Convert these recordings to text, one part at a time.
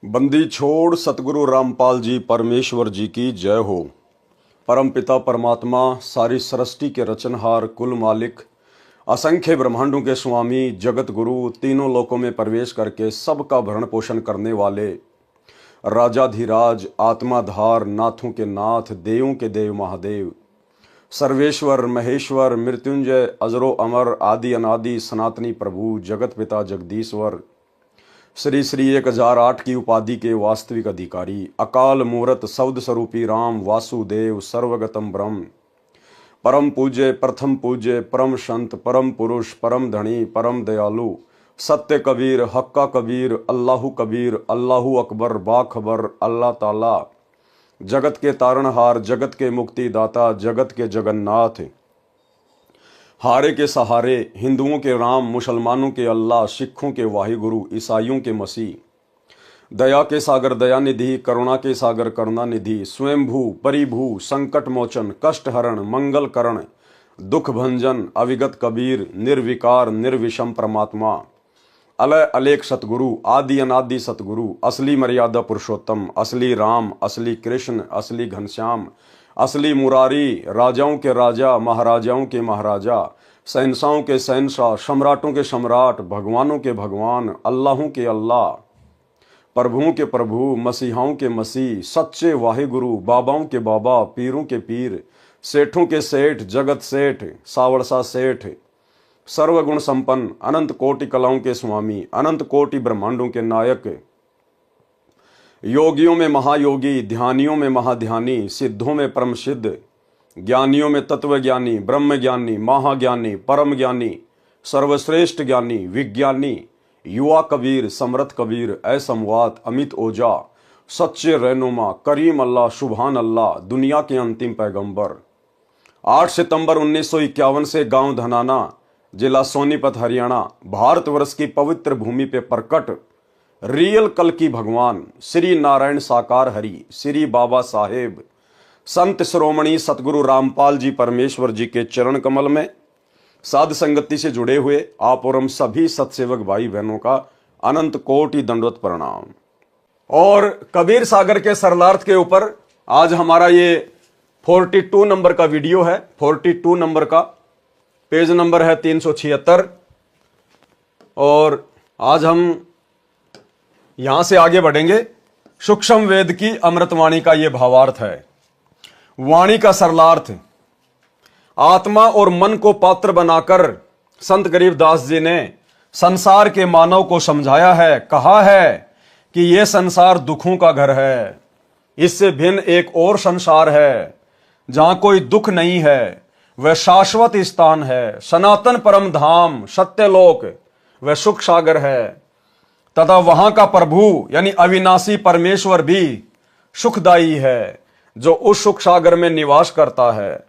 बंदी छोड़ सतगुरु रामपाल जी परमेश्वर जी की जय हो। परम पिता परमात्मा सारी सृष्टि के रचनहार कुल मालिक असंख्य ब्रह्मांडों के स्वामी जगत गुरु तीनों लोकों में प्रवेश करके सबका भरण पोषण करने वाले राजाधिराज आत्माधार नाथों के नाथ देवों के देव महादेव सर्वेश्वर महेश्वर मृत्युंजय अजरो अमर आदि अनादि सनातनी प्रभु जगत पिता जगदीश्वर श्री श्री 1008 की उपाधि के वास्तविक अधिकारी अकाल मूर्त शब्द स्वरूपी राम वासुदेव सर्वगतम ब्रह्म परम पूज्य प्रथम पूज्य परम संत परम पुरुष परम धनी परम दयालु सत्य कबीर हक्का कबीर अल्लाहू अकबर बाखबर अल्लाह ताला जगत के तारणहार जगत के मुक्तिदाता जगत के जगन्नाथ हारे के सहारे हिंदुओं के राम मुसलमानों के अल्लाह सिखों के वाहिगुरु ईसाइयों के मसीह दया के सागर दयानिधि करुणा के सागर करुणानिधि स्वयंभू परिभू संकट मोचन कष्ट हरण मंगल करण दुख भंजन अविगत कबीर निर्विकार निर्विषम परमात्मा अलय अलेख सतगुरु आदि अनादि सतगुरु असली मर्यादा पुरुषोत्तम असली राम असली कृष्ण असली घनश्याम असली मुरारी राजाओं के राजा महाराजाओं के महाराजा शहंशाहों के शहंशाह सम्राटों के सम्राट भगवानों के भगवान अल्लाहों के अल्लाह प्रभुओं के प्रभु मसीहाओं के मसीह सच्चे वाहिगुरु बाबाओं के बाबा पीरों के पीर सेठों के सेठ जगत सेठ सावरसा सेठ सर्वगुण संपन्न अनंत कोटि कलाओं के स्वामी अनंत कोटि ब्रह्मांडों के नायक योगियों में महायोगी ध्यानियों में महाध्यानी सिद्धों में परम सिद्ध ज्ञानियों में तत्वज्ञानी ब्रह्म ज्ञानी महाज्ञानी परम ज्ञानी सर्वश्रेष्ठ ज्ञानी विज्ञानी युवा कबीर समर्थ कबीर असमवात अमित ओजा सच्चे रहनुमा करीम अल्लाह सुभान अल्लाह दुनिया के अंतिम पैगंबर 8 सितंबर 1951 से गांव धनाना जिला सोनीपत हरियाणा भारतवर्ष की पवित्र भूमि पे प्रकट रियल कल की भगवान श्री नारायण साकार हरि श्री बाबा साहेब संत श्रोमणी सतगुरु रामपाल जी परमेश्वर जी के चरण कमल में साध संगति से जुड़े हुए आप और हम सभी सतसेवक भाई बहनों का अनंत कोटि दंडवत प्रणाम। और कबीर सागर के सरलार्थ के ऊपर आज हमारा ये 42 नंबर का वीडियो है। 42 नंबर का पेज नंबर है 376 और आज हम यहां से आगे बढ़ेंगे। सूक्ष्म वेद की अमृतवाणी का यह भावार्थ है। वाणी का सरलार्थ आत्मा और मन को पात्र बनाकर संत गरीबदास जी ने संसार के मानव को समझाया है। कहा है कि यह संसार दुखों का घर है, इससे भिन्न एक और संसार है जहां कोई दुख नहीं है, वह शाश्वत स्थान है, सनातन परम धाम सत्यलोक वह सुख सागर है तथा वहां का प्रभु यानी अविनाशी परमेश्वर भी सुखदायी है जो उस सुख सागर में निवास करता है।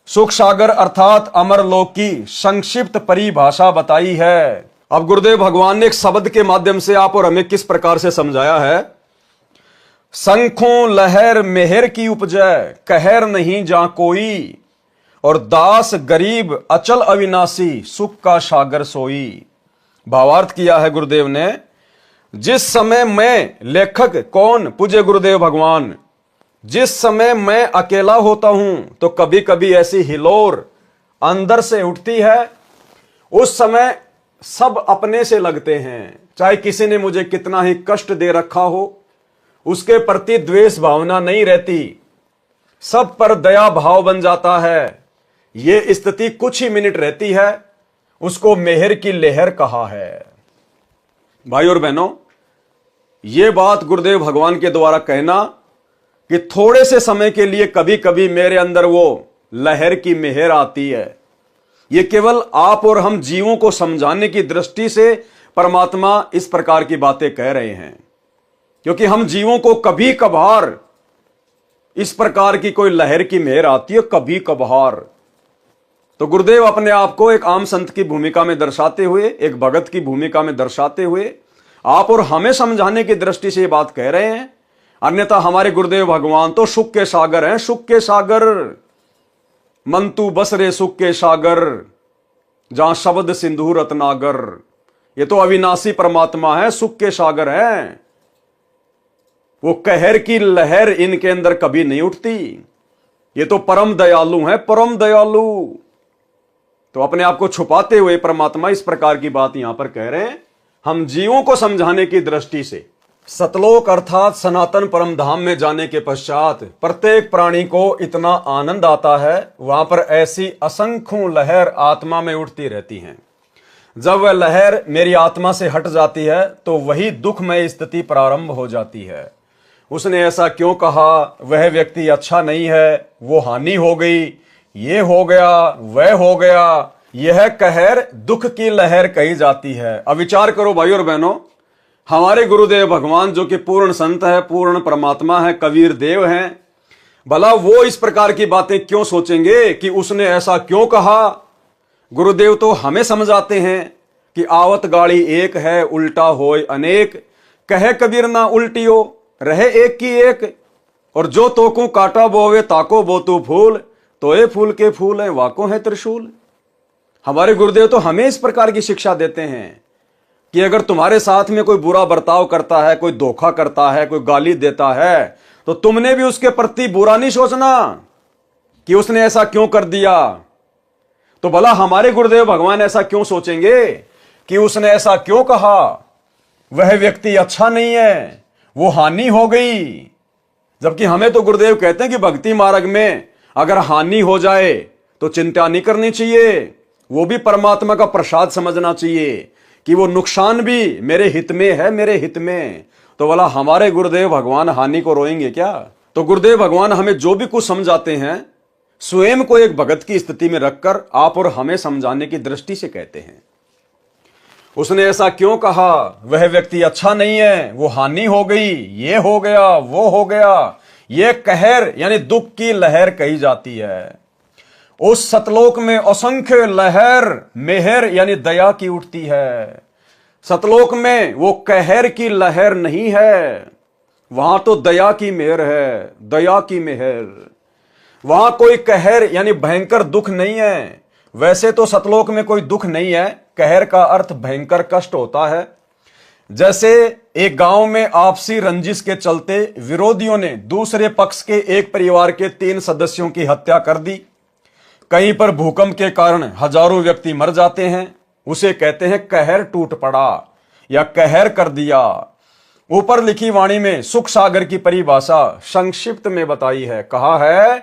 सुख सागर अर्थात अमरलोक की संक्षिप्त परिभाषा बताई है। अब गुरुदेव भगवान ने एक शब्द के माध्यम से आप और हमें किस प्रकार से समझाया है। शंखों लहर मेहर की उपजय कहर नहीं जा कोई और दास गरीब अचल अविनाशी सुख का सागर सोई। भावार्थ किया है गुरुदेव ने। जिस समय मैं लेखक कौन पूज्य गुरुदेव भगवान जिस समय मैं अकेला होता हूं तो कभी कभी ऐसी हिलोर अंदर से उठती है। उस समय सब अपने से लगते हैं, चाहे किसी ने मुझे कितना ही कष्ट दे रखा हो उसके प्रति द्वेष भावना नहीं रहती, सब पर दया भाव बन जाता है। यह स्थिति कुछ ही मिनट रहती है, उसको मेहर की लहर कहा है। भाई और बहनों, यह बात गुरुदेव भगवान के द्वारा कहना कि थोड़े से समय के लिए कभी कभी मेरे अंदर वो लहर की मेहर आती है, यह केवल आप और हम जीवों को समझाने की दृष्टि से परमात्मा इस प्रकार की बातें कह रहे हैं, क्योंकि हम जीवों को कभी कभार इस प्रकार की कोई लहर की मेहर आती है कभी कभार। तो गुरुदेव अपने आप को एक आम संत की भूमिका में दर्शाते हुए एक भगत की भूमिका में दर्शाते हुए आप और हमें समझाने की दृष्टि से ये बात कह रहे हैं। अन्यथा हमारे गुरुदेव भगवान तो सुख के सागर हैं, सुख के सागर मंतु बसरे सुख के सागर जहां शब्द सिंधु रत्नागर। ये तो अविनाशी परमात्मा है, सुख के सागर हैं। वो कहर की लहर इनके अंदर कभी नहीं उठती। ये तो परम दयालु हैं, परम दयालु। तो अपने आप को छुपाते हुए परमात्मा इस प्रकार की बात यहां पर कह रहे हैं हम जीवों को समझाने की दृष्टि से। सतलोक अर्थात सनातन परम धाम में जाने के पश्चात प्रत्येक प्राणी को इतना आनंद आता है, वहां पर ऐसी असंख्यों लहर आत्मा में उठती रहती हैं। जब वह लहर मेरी आत्मा से हट जाती है तो वही दुखमय स्थिति प्रारंभ हो जाती है। उसने ऐसा क्यों कहा, वह व्यक्ति अच्छा नहीं है, वो हानि हो गई, ये हो गया, वह हो गया, यह कहर दुख की लहर कही जाती है। अब विचार करो भाई और बहनों, हमारे गुरुदेव भगवान जो कि पूर्ण संत है, पूर्ण परमात्मा है, कबीर देव हैं, भला वो इस प्रकार की बातें क्यों सोचेंगे कि उसने ऐसा क्यों कहा। गुरुदेव तो हमें समझाते हैं कि आवत गाड़ी एक है, उल्टा होय अनेक, कहे कबीर ना उल्टियो, रहे एक की एक। और जो तोकू काटा बोवे ताको बोतू फूल, तो ये फूल के फूल है वाको है त्रिशूल। हमारे गुरुदेव तो हमें इस प्रकार की शिक्षा देते हैं कि अगर तुम्हारे साथ में कोई बुरा बर्ताव करता है, कोई धोखा करता है, कोई गाली देता है, तो तुमने भी उसके प्रति बुरा नहीं सोचना कि उसने ऐसा क्यों कर दिया। तो भला हमारे गुरुदेव भगवान ऐसा क्यों सोचेंगे कि उसने ऐसा क्यों कहा, वह व्यक्ति अच्छा नहीं है, वो हानि हो गई। जबकि हमें तो गुरुदेव कहते हैं कि भक्ति मार्ग में अगर हानि हो जाए तो चिंता नहीं करनी चाहिए, वो भी परमात्मा का प्रसाद समझना चाहिए कि वो नुकसान भी मेरे हित में है, मेरे हित में। तो भला हमारे गुरुदेव भगवान हानि को रोएंगे क्या। तो गुरुदेव भगवान हमें जो भी कुछ समझाते हैं स्वयं को एक भगत की स्थिति में रखकर आप और हमें समझाने की दृष्टि से कहते हैं। उसने ऐसा क्यों कहा, वह व्यक्ति अच्छा नहीं है, वो हानि हो गई, ये हो गया, वो हो गया, ये कहर यानी दुख की लहर कही जाती है। उस सतलोक में असंख्य लहर मेहर यानी दया की उठती है। सतलोक में वो कहर की लहर नहीं है, वहां तो दया की मेहर है, दया की मेहर। वहां कोई कहर यानी भयंकर दुख नहीं है। वैसे तो सतलोक में कोई दुख नहीं है, कहर का अर्थ भयंकर कष्ट होता है। जैसे एक गांव में आपसी रंजिश के चलते विरोधियों ने दूसरे पक्ष के एक परिवार के 3 सदस्यों की हत्या कर दी। कहीं पर भूकंप के कारण हजारों व्यक्ति मर जाते हैं, उसे कहते हैं कहर टूट पड़ा या कहर कर दिया। ऊपर लिखी वाणी में सुख सागर की परिभाषा संक्षिप्त में बताई है, कहा है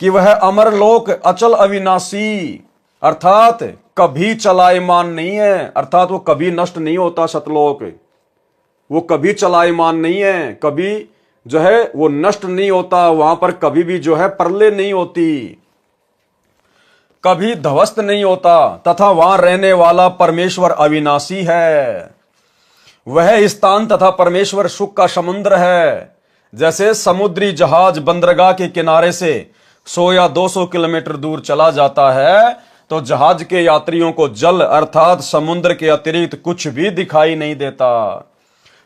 कि वह अमरलोक अचल अविनाशी अर्थात कभी चलायमान नहीं है, अर्थात वो कभी नष्ट नहीं होता। सतलोक वो कभी चलायमान नहीं है, कभी जो है वो नष्ट नहीं होता। वहां पर कभी भी जो है प्रलय नहीं होती, कभी ध्वस्त नहीं होता, तथा वहां रहने वाला परमेश्वर अविनाशी है। वह स्थान तथा परमेश्वर सुख का समुद्र है। जैसे समुद्री जहाज बंदरगाह के किनारे से 100 या 200 किलोमीटर दूर चला जाता है तो जहाज के यात्रियों को जल अर्थात समुद्र के अतिरिक्त कुछ भी दिखाई नहीं देता,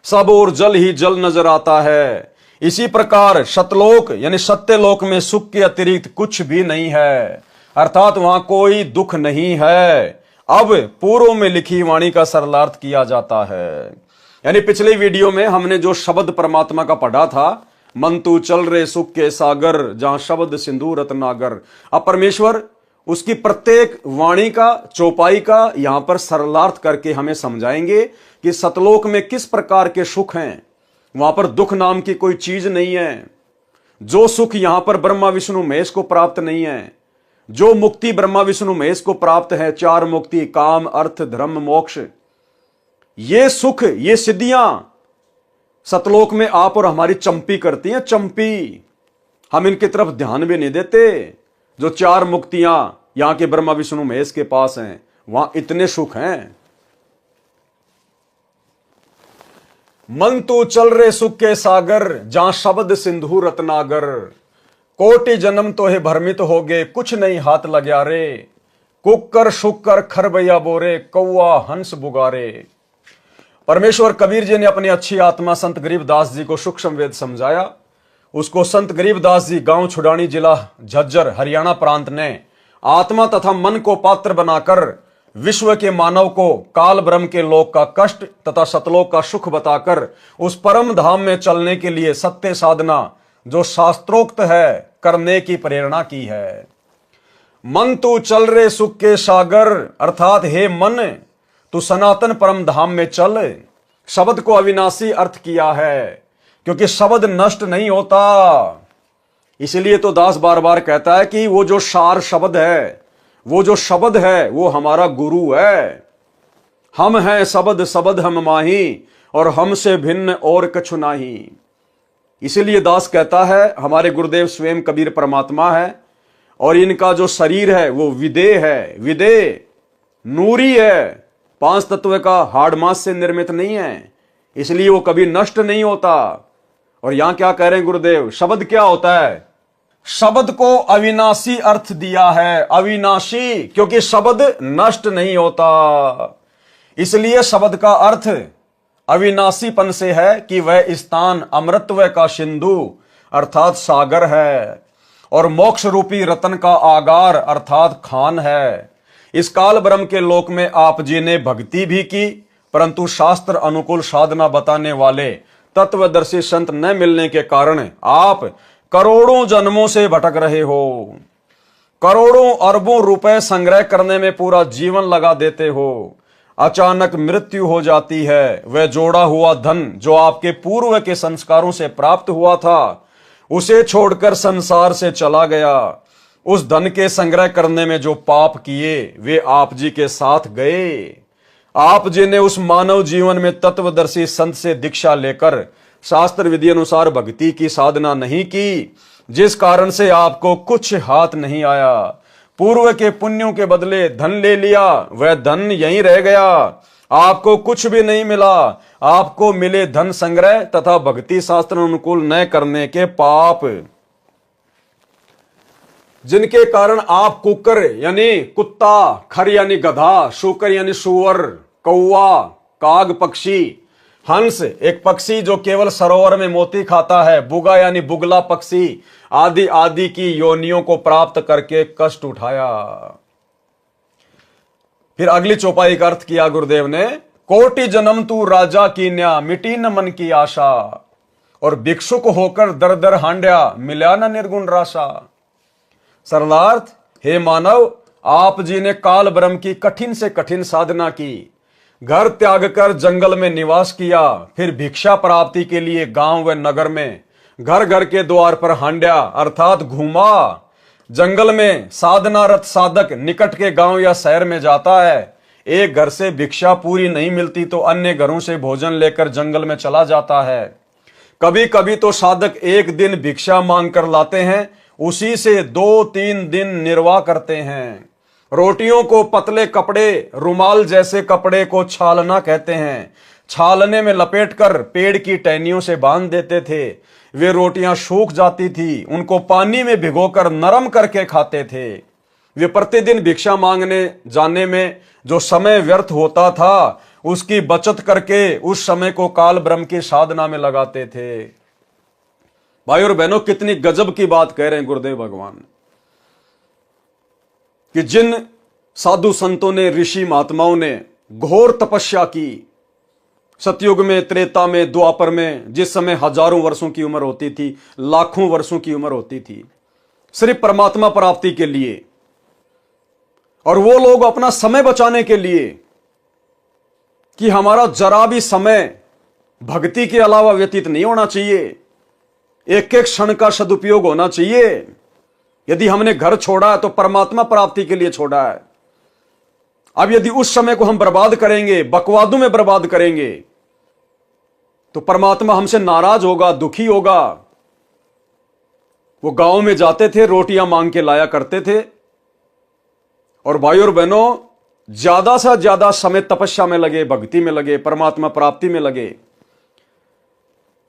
सब और जल ही जल नजर आता है। इसी प्रकार सतलोक यानी सत्यलोक में सुख के अतिरिक्त कुछ भी नहीं है, अर्थात वहां कोई दुख नहीं है। अब पूर्व में लिखी वाणी का सरलार्थ किया जाता है। यानी पिछले वीडियो में हमने जो शब्द परमात्मा का पढ़ा था, मन तू चल रे सुख के सागर जहां शब्द सिंधु रत्नागर। अब परमेश्वर उसकी प्रत्येक वाणी का चौपाई का यहां पर सरलार्थ करके हमें समझाएंगे कि सतलोक में किस प्रकार के सुख हैं। वहां पर दुख नाम की कोई चीज नहीं है। जो सुख यहां पर ब्रह्मा विष्णु महेश को प्राप्त नहीं है, जो मुक्ति ब्रह्मा विष्णु महेश को प्राप्त है, 4 मुक्ति काम अर्थ धर्म मोक्ष, ये सुख ये सिद्धियां सतलोक में आप और हमारी चंपी करती हैं। चंपी हम इनकी तरफ ध्यान भी नहीं देते। जो 4 मुक्तियां यहां के ब्रह्मा विष्णु महेश के पास हैं, वहां इतने सुख हैं। मन तू चल रे सुख के सागर जहां शब्द सिंधु रत्नागर। कोटि जन्म तो है भ्रमित हो गए कुछ नहीं हाथ लग्या रे। कुकर शुकर खरबैया बोरे कौआ हंस बुगारे। परमेश्वर कबीर जी ने अपनी अच्छी आत्मा संत गरीबदास जी को सूक्ष्म वेद समझाया। उसको संत गरीबदास जी गांव छुड़ानी जिला झज्जर हरियाणा प्रांत ने आत्मा तथा मन को पात्र बनाकर विश्व के मानव को काल ब्रह्म के लोक का कष्ट तथा सतलोक का सुख बताकर उस परम धाम में चलने के लिए सत्य साधना जो शास्त्रोक्त है करने की प्रेरणा की है। मन तू चल रे सुख के सागर, अर्थात हे मन तू सनातन परम धाम में चल। शब्द को अविनाशी अर्थ किया है क्योंकि शब्द नष्ट नहीं होता। इसलिए तो दास बार बार कहता है कि वो जो सार शब्द है, वो जो शब्द है वो हमारा गुरु है। हम हैं शब्द शब्द हम माही, और हमसे भिन्न और कछु नाही। इसीलिए दास कहता है हमारे गुरुदेव स्वयं कबीर परमात्मा है, और इनका जो शरीर है वो विदेह है। विदेह नूरी है, 5 तत्व का हाड़ मांस से निर्मित नहीं है, इसलिए वो कभी नष्ट नहीं होता। और यहां क्या कह रहे हैं गुरुदेव, शब्द क्या होता है? शब्द को अविनाशी अर्थ दिया है। अविनाशी क्योंकि शब्द नष्ट नहीं होता, इसलिए शब्द का अर्थ अविनाशीपन से है कि वह स्थान अमृतत्व का सिंधु अर्थात सागर है, और मोक्ष रूपी रतन का आगार अर्थात खान है। इस काल ब्रह्म के लोक में आप जी ने भक्ति भी की, परंतु शास्त्र अनुकूल साधना बताने वाले तत्वदर्शी संत न मिलने के कारण आप करोड़ों जन्मों से भटक रहे हो। करोड़ों अरबों रुपए संग्रह करने में पूरा जीवन लगा देते हो। अचानक मृत्यु हो जाती है, वह जोड़ा हुआ धन जो आपके पूर्व के संस्कारों से प्राप्त हुआ था उसे छोड़कर संसार से चला गया। उस धन के संग्रह करने में जो पाप किए वे आप जी के साथ गए। आप जी ने उस मानव जीवन में तत्वदर्शी संत से दीक्षा लेकर शास्त्र विधि अनुसार भक्ति की साधना नहीं की, जिस कारण से आपको कुछ हाथ नहीं आया। पूर्व के पुण्यों के बदले धन ले लिया, वह धन यहीं रह गया, आपको कुछ भी नहीं मिला। आपको मिले धन संग्रह तथा भक्ति शास्त्र अनुकूल न करने के पाप, जिनके कारण आप कुकर यानी कुत्ता, खर यानी गधा, शुकर यानी सुअर, कौवा, काग पक्षी, हंस एक पक्षी जो केवल सरोवर में मोती खाता है, बुगा यानी बुगला पक्षी आदि आदि की योनियों को प्राप्त करके कष्ट उठाया। फिर अगली चौपाई का अर्थ किया गुरुदेव ने, कोटि जन्म तू राजा की न्या, मिटी न मन की आशा, और भिक्षुक होकर दर दर हांड्या, मिला न निर्गुण राशा। सरलार्थ, हे मानव, आप जी ने काल ब्रह्म की कठिन से कठिन साधना की, घर त्याग कर जंगल में निवास किया, फिर भिक्षा प्राप्ति के लिए गांव व नगर में घर घर के द्वार पर हांड्या अर्थात घूमा। जंगल में साधनारत साधक निकट के गांव या शहर में जाता है, एक घर से भिक्षा पूरी नहीं मिलती तो अन्य घरों से भोजन लेकर जंगल में चला जाता है। कभी कभी तो साधक एक दिन भिक्षा मांग कर लाते हैं, उसी से 2-3 दिन निर्वाह करते हैं। रोटियों को पतले कपड़े, रुमाल जैसे कपड़े को छालना कहते हैं, छालने में लपेटकर पेड़ की टहनियों से बांध देते थे। वे रोटियां सूख जाती थी, उनको पानी में भिगोकर नरम करके खाते थे। वे प्रतिदिन भिक्षा मांगने जाने में जो समय व्यर्थ होता था उसकी बचत करके उस समय को काल ब्रह्म की साधना में लगाते थे। भाई और बहनों, कितनी गजब की बात कह रहे हैं गुरुदेव भगवान कि जिन साधु संतों ने, ऋषि महात्माओं ने घोर तपस्या की, सतयुग में, त्रेता में, द्वापर में, जिस समय हजारों वर्षों की उम्र होती थी, लाखों वर्षों की उम्र होती थी, सिर्फ परमात्मा प्राप्ति के लिए, और वो लोग अपना समय बचाने के लिए कि हमारा जरा भी समय भक्ति के अलावा व्यतीत नहीं होना चाहिए, एक एक क्षण का सदुपयोग होना चाहिए। यदि हमने घर छोड़ा है तो परमात्मा प्राप्ति के लिए छोड़ा है। अब यदि उस समय को हम बर्बाद करेंगे, बकवादों में बर्बाद करेंगे, तो परमात्मा हमसे नाराज होगा, दुखी होगा। वो गांव में जाते थे, रोटियां मांग के लाया करते थे, और भाई और बहनों, ज्यादा से ज्यादा समय तपस्या में लगे, भक्ति में लगे, परमात्मा प्राप्ति में लगे।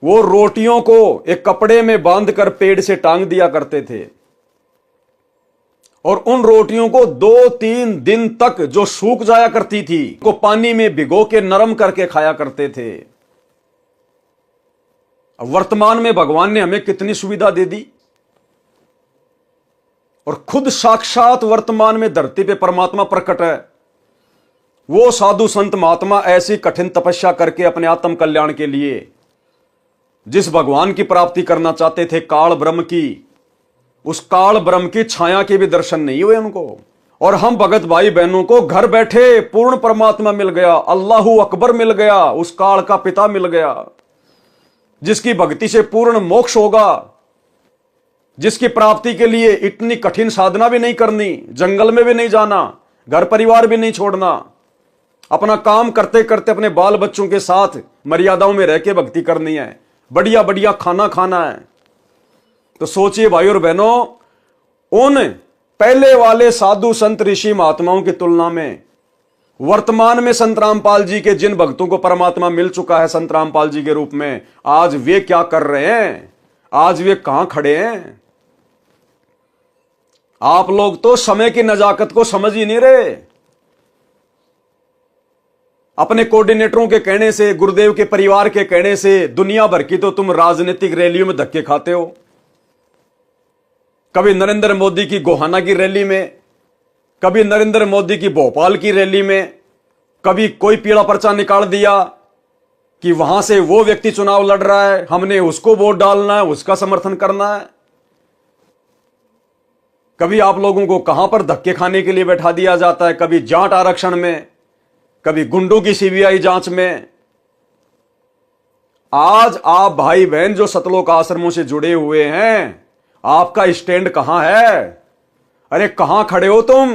वो रोटियों को एक कपड़े में बांधकर पेड़ से टांग दिया करते थे, और उन रोटियों को 2-3 दिन तक जो सूख जाया करती थी को पानी में भिगो के नरम करके खाया करते थे। अब वर्तमान में भगवान ने हमें कितनी सुविधा दे दी, और खुद साक्षात वर्तमान में धरती पे परमात्मा प्रकट है। वो साधु संत महात्मा ऐसी कठिन तपस्या करके अपने आत्म कल्याण के लिए जिस भगवान की प्राप्ति करना चाहते थे, काल ब्रह्म की, उस काल ब्रह्म की छाया के भी दर्शन नहीं हुए उनको। और हम भगत भाई बहनों को घर बैठे पूर्ण परमात्मा मिल गया, अल्लाहू अकबर मिल गया, उस काल का पिता मिल गया, जिसकी भक्ति से पूर्ण मोक्ष होगा, जिसकी प्राप्ति के लिए इतनी कठिन साधना भी नहीं करनी, जंगल में भी नहीं जाना, घर परिवार भी नहीं छोड़ना, अपना काम करते करते अपने बाल बच्चों के साथ मर्यादाओं में रह के भक्ति करनी है, बढ़िया बढ़िया खाना खाना है। तो सोचिए भाई और बहनों, उन पहले वाले साधु संत ऋषि महात्माओं की तुलना में वर्तमान में संत रामपाल जी के जिन भक्तों को परमात्मा मिल चुका है संत रामपाल जी के रूप में, आज वे क्या कर रहे हैं, आज वे कहां खड़े हैं। आप लोग तो समय की नजाकत को समझ ही नहीं रहे। अपने कोऑर्डिनेटरों के कहने से, गुरुदेव के परिवार के कहने से दुनिया भर की तो तुम राजनीतिक रैलियों में धक्के खाते हो। कभी नरेंद्र मोदी की गोहाना की रैली में, कभी नरेंद्र मोदी की भोपाल की रैली में, कभी कोई पीला पर्चा निकाल दिया कि वहां से वो व्यक्ति चुनाव लड़ रहा है, हमने उसको वोट डालना है, उसका समर्थन करना है। कभी आप लोगों को कहां पर धक्के खाने के लिए बैठा दिया जाता है, कभी जाट आरक्षण में, कभी गुंडों की सीबीआई जांच में। आज आप भाई बहन जो सतलोक आश्रमों से जुड़े हुए हैं, आपका स्टैंड कहां है? अरे कहां खड़े हो तुम?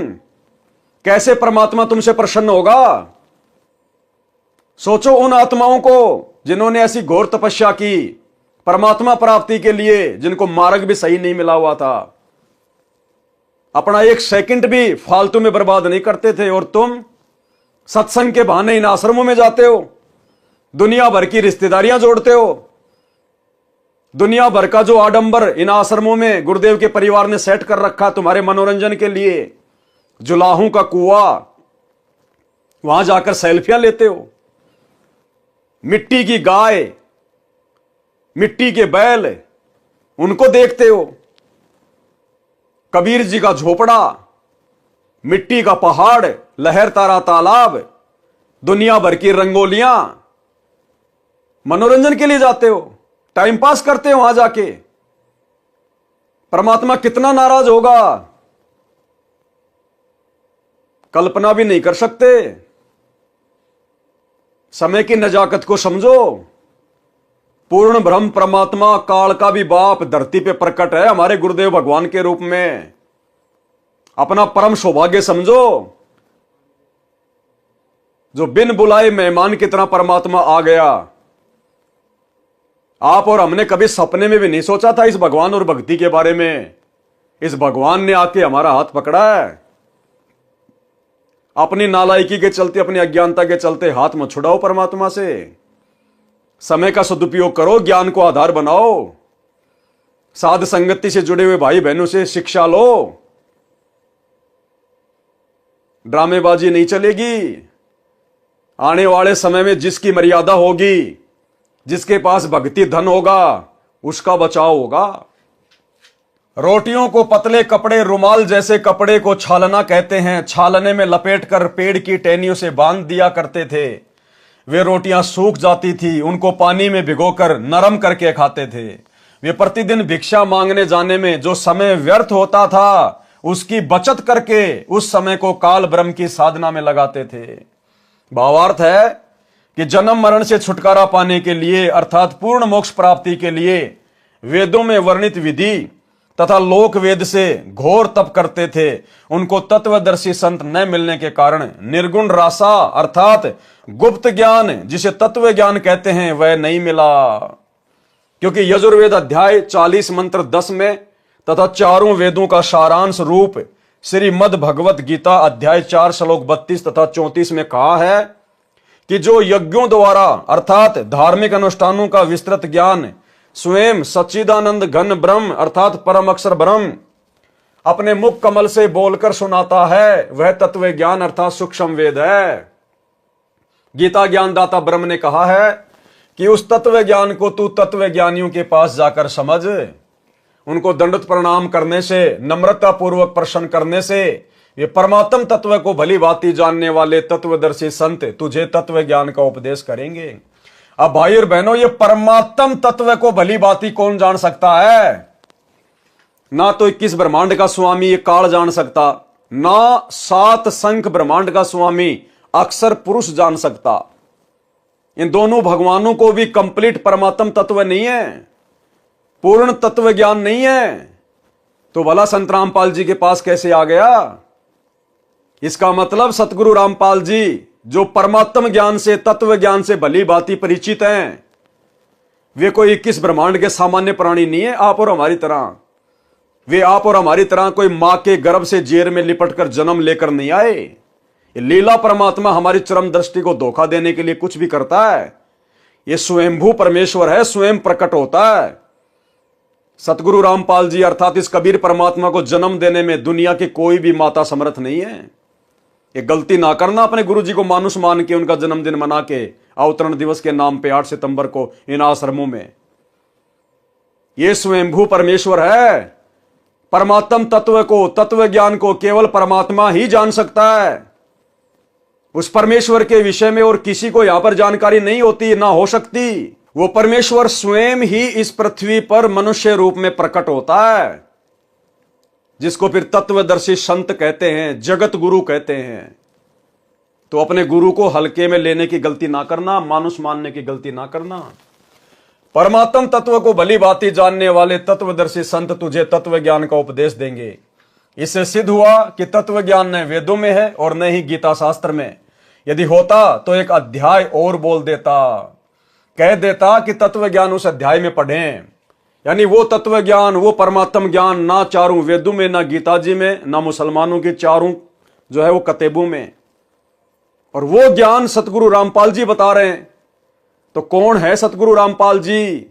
कैसे परमात्मा तुमसे प्रसन्न होगा? सोचो उन आत्माओं को जिन्होंने ऐसी घोर तपस्या की परमात्मा प्राप्ति के लिए, जिनको मार्ग भी सही नहीं मिला हुआ था, अपना एक सेकंड भी फालतू में बर्बाद नहीं करते थे। और तुम सत्संग के बहाने इन आश्रमों में जाते हो, दुनिया भर की रिश्तेदारियां जोड़ते हो, दुनिया भर का जो आडंबर इन आश्रमों में गुरुदेव के परिवार ने सेट कर रखा तुम्हारे मनोरंजन के लिए, जुलाहों का कुआं, वहां जाकर सेल्फियां लेते हो, मिट्टी की गाय, मिट्टी के बैल, उनको देखते हो, कबीर जी का झोपड़ा, मिट्टी का पहाड़, लहर तारा तालाब, दुनिया भर की रंगोलियां, मनोरंजन के लिए जाते हो, टाइम पास करते हो वहां जाके। परमात्मा कितना नाराज होगा, कल्पना भी नहीं कर सकते। समय की नजाकत को समझो। पूर्ण ब्रह्म परमात्मा काल का भी बाप धरती पे प्रकट है हमारे गुरुदेव भगवान के रूप में। अपना परम सौभाग्य समझो, जो बिन बुलाए मेहमान की तरह परमात्मा आ गया। आप और हमने कभी सपने में भी नहीं सोचा था इस भगवान और भक्ति के बारे में। इस भगवान ने आके हमारा हाथ पकड़ा है। अपनी नालायकी के चलते, अपनी अज्ञानता के चलते हाथ मत छुड़ाओ परमात्मा से। समय का सदुपयोग करो, ज्ञान को आधार बनाओ, साध संगति से जुड़े हुए भाई बहनों से शिक्षा लो। ड्रामेबाजी नहीं चलेगी। आने वाले समय में जिसकी मर्यादा होगी, जिसके पास भक्ति धन होगा, उसका बचाव होगा। रोटियों को पतले कपड़े, रुमाल जैसे कपड़े को छालना कहते हैं। छालने में लपेटकर पेड़ की टहनियों से बांध दिया करते थे। वे रोटियां सूख जाती थी, उनको पानी में भिगोकर नरम करके खाते थे। वे प्रतिदिन भिक्षा मांगने जाने में जो समय व्यर्थ होता था, उसकी बचत करके उस समय को काल ब्रह्म की साधना में लगाते थे। भावार्थ है कि जन्म मरण से छुटकारा पाने के लिए, अर्थात पूर्ण मोक्ष प्राप्ति के लिए वेदों में वर्णित विधि तथा लोक वेद से घोर तप करते थे। उनको तत्वदर्शी संत न मिलने के कारण निर्गुण रासा अर्थात गुप्त ज्ञान, जिसे तत्व ज्ञान कहते हैं, वह नहीं मिला। क्योंकि यजुर्वेद अध्याय 40 मंत्र 10 में तथा चारों वेदों का सारांश रूप श्रीमद् भगवत गीता अध्याय 4 श्लोक 32 तथा 34 में कहा है कि जो यज्ञों द्वारा अर्थात धार्मिक अनुष्ठानों का विस्तृत ज्ञान स्वयं सच्चिदानंद घन ब्रह्म अर्थात परम अक्षर ब्रह्म अपने मुख कमल से बोलकर सुनाता है, वह तत्व ज्ञान अर्थात सूक्ष्म वेद है। गीता ज्ञानदाता ब्रह्म ने कहा है कि उस तत्व ज्ञान को तू तत्व ज्ञानियों के पास जाकर समझ। उनको दंडवत प्रणाम करने से, नम्रता पूर्वक प्रश्न करने से, ये परमात्म तत्व को भली भांति जानने वाले तत्वदर्शी संत तुझे तत्व ज्ञान का उपदेश करेंगे। अब भाई और बहनों, ये परमात्म तत्व को भली भांति कौन जान सकता है? ना तो 21 ब्रह्मांड का स्वामी ये काल जान सकता, ना 7 संख ब्रह्मांड का स्वामी अक्षर पुरुष जान सकता। इन दोनों भगवानों को भी कंप्लीट परमात्म तत्व नहीं है, पूर्ण तत्व ज्ञान नहीं है, तो भला संत रामपाल जी के पास कैसे आ गया? इसका मतलब सतगुरु रामपाल जी जो परमात्म ज्ञान से, तत्व ज्ञान से भली भांति परिचित हैं, वे कोई 21 ब्रह्मांड के सामान्य प्राणी नहीं है आप और हमारी तरह। वे आप और हमारी तरह कोई मां के गर्भ से जेर में लिपटकर जन्म लेकर नहीं आए। ये लीला परमात्मा हमारी चरम दृष्टि को धोखा देने के लिए कुछ भी करता है। ये स्वयंभू परमेश्वर है, स्वयं प्रकट होता है। सतगुरु रामपाल जी अर्थात इस कबीर परमात्मा को जन्म देने में दुनिया की कोई भी माता समर्थ नहीं है। ये गलती ना करना अपने गुरु जी को मानुष मान के उनका जन्मदिन मना के अवतरण दिवस के नाम पे 8 सितंबर को इन आश्रमों में। ये स्वयंभू परमेश्वर है। परमात्म तत्व को, तत्व ज्ञान को केवल परमात्मा ही जान सकता है। उस परमेश्वर के विषय में और किसी को यहां पर जानकारी नहीं होती, ना हो सकती। वो परमेश्वर स्वयं ही इस पृथ्वी पर मनुष्य रूप में प्रकट होता है, जिसको फिर तत्वदर्शी संत कहते हैं, जगत गुरु कहते हैं। तो अपने गुरु को हल्के में लेने की गलती ना करना, मानुष मानने की गलती ना करना। परमात्म तत्व को भली भांति जानने वाले तत्वदर्शी संत तुझे तत्व ज्ञान का उपदेश देंगे। इससे सिद्ध हुआ कि तत्व ज्ञान न वेदों में है और न ही गीता शास्त्र में। यदि होता तो एक अध्याय और बोल देता, कह देता कि तत्व ज्ञान उस अध्याय में पढ़ें। यानी वो तत्व ज्ञान, वो परमात्म ज्ञान ना चारों वेदों में, ना गीता जी में, ना मुसलमानों की चारों जो है वो कतेबों में। और वो ज्ञान सतगुरु रामपाल जी बता रहे हैं। तो कौन है सतगुरु रामपाल जी,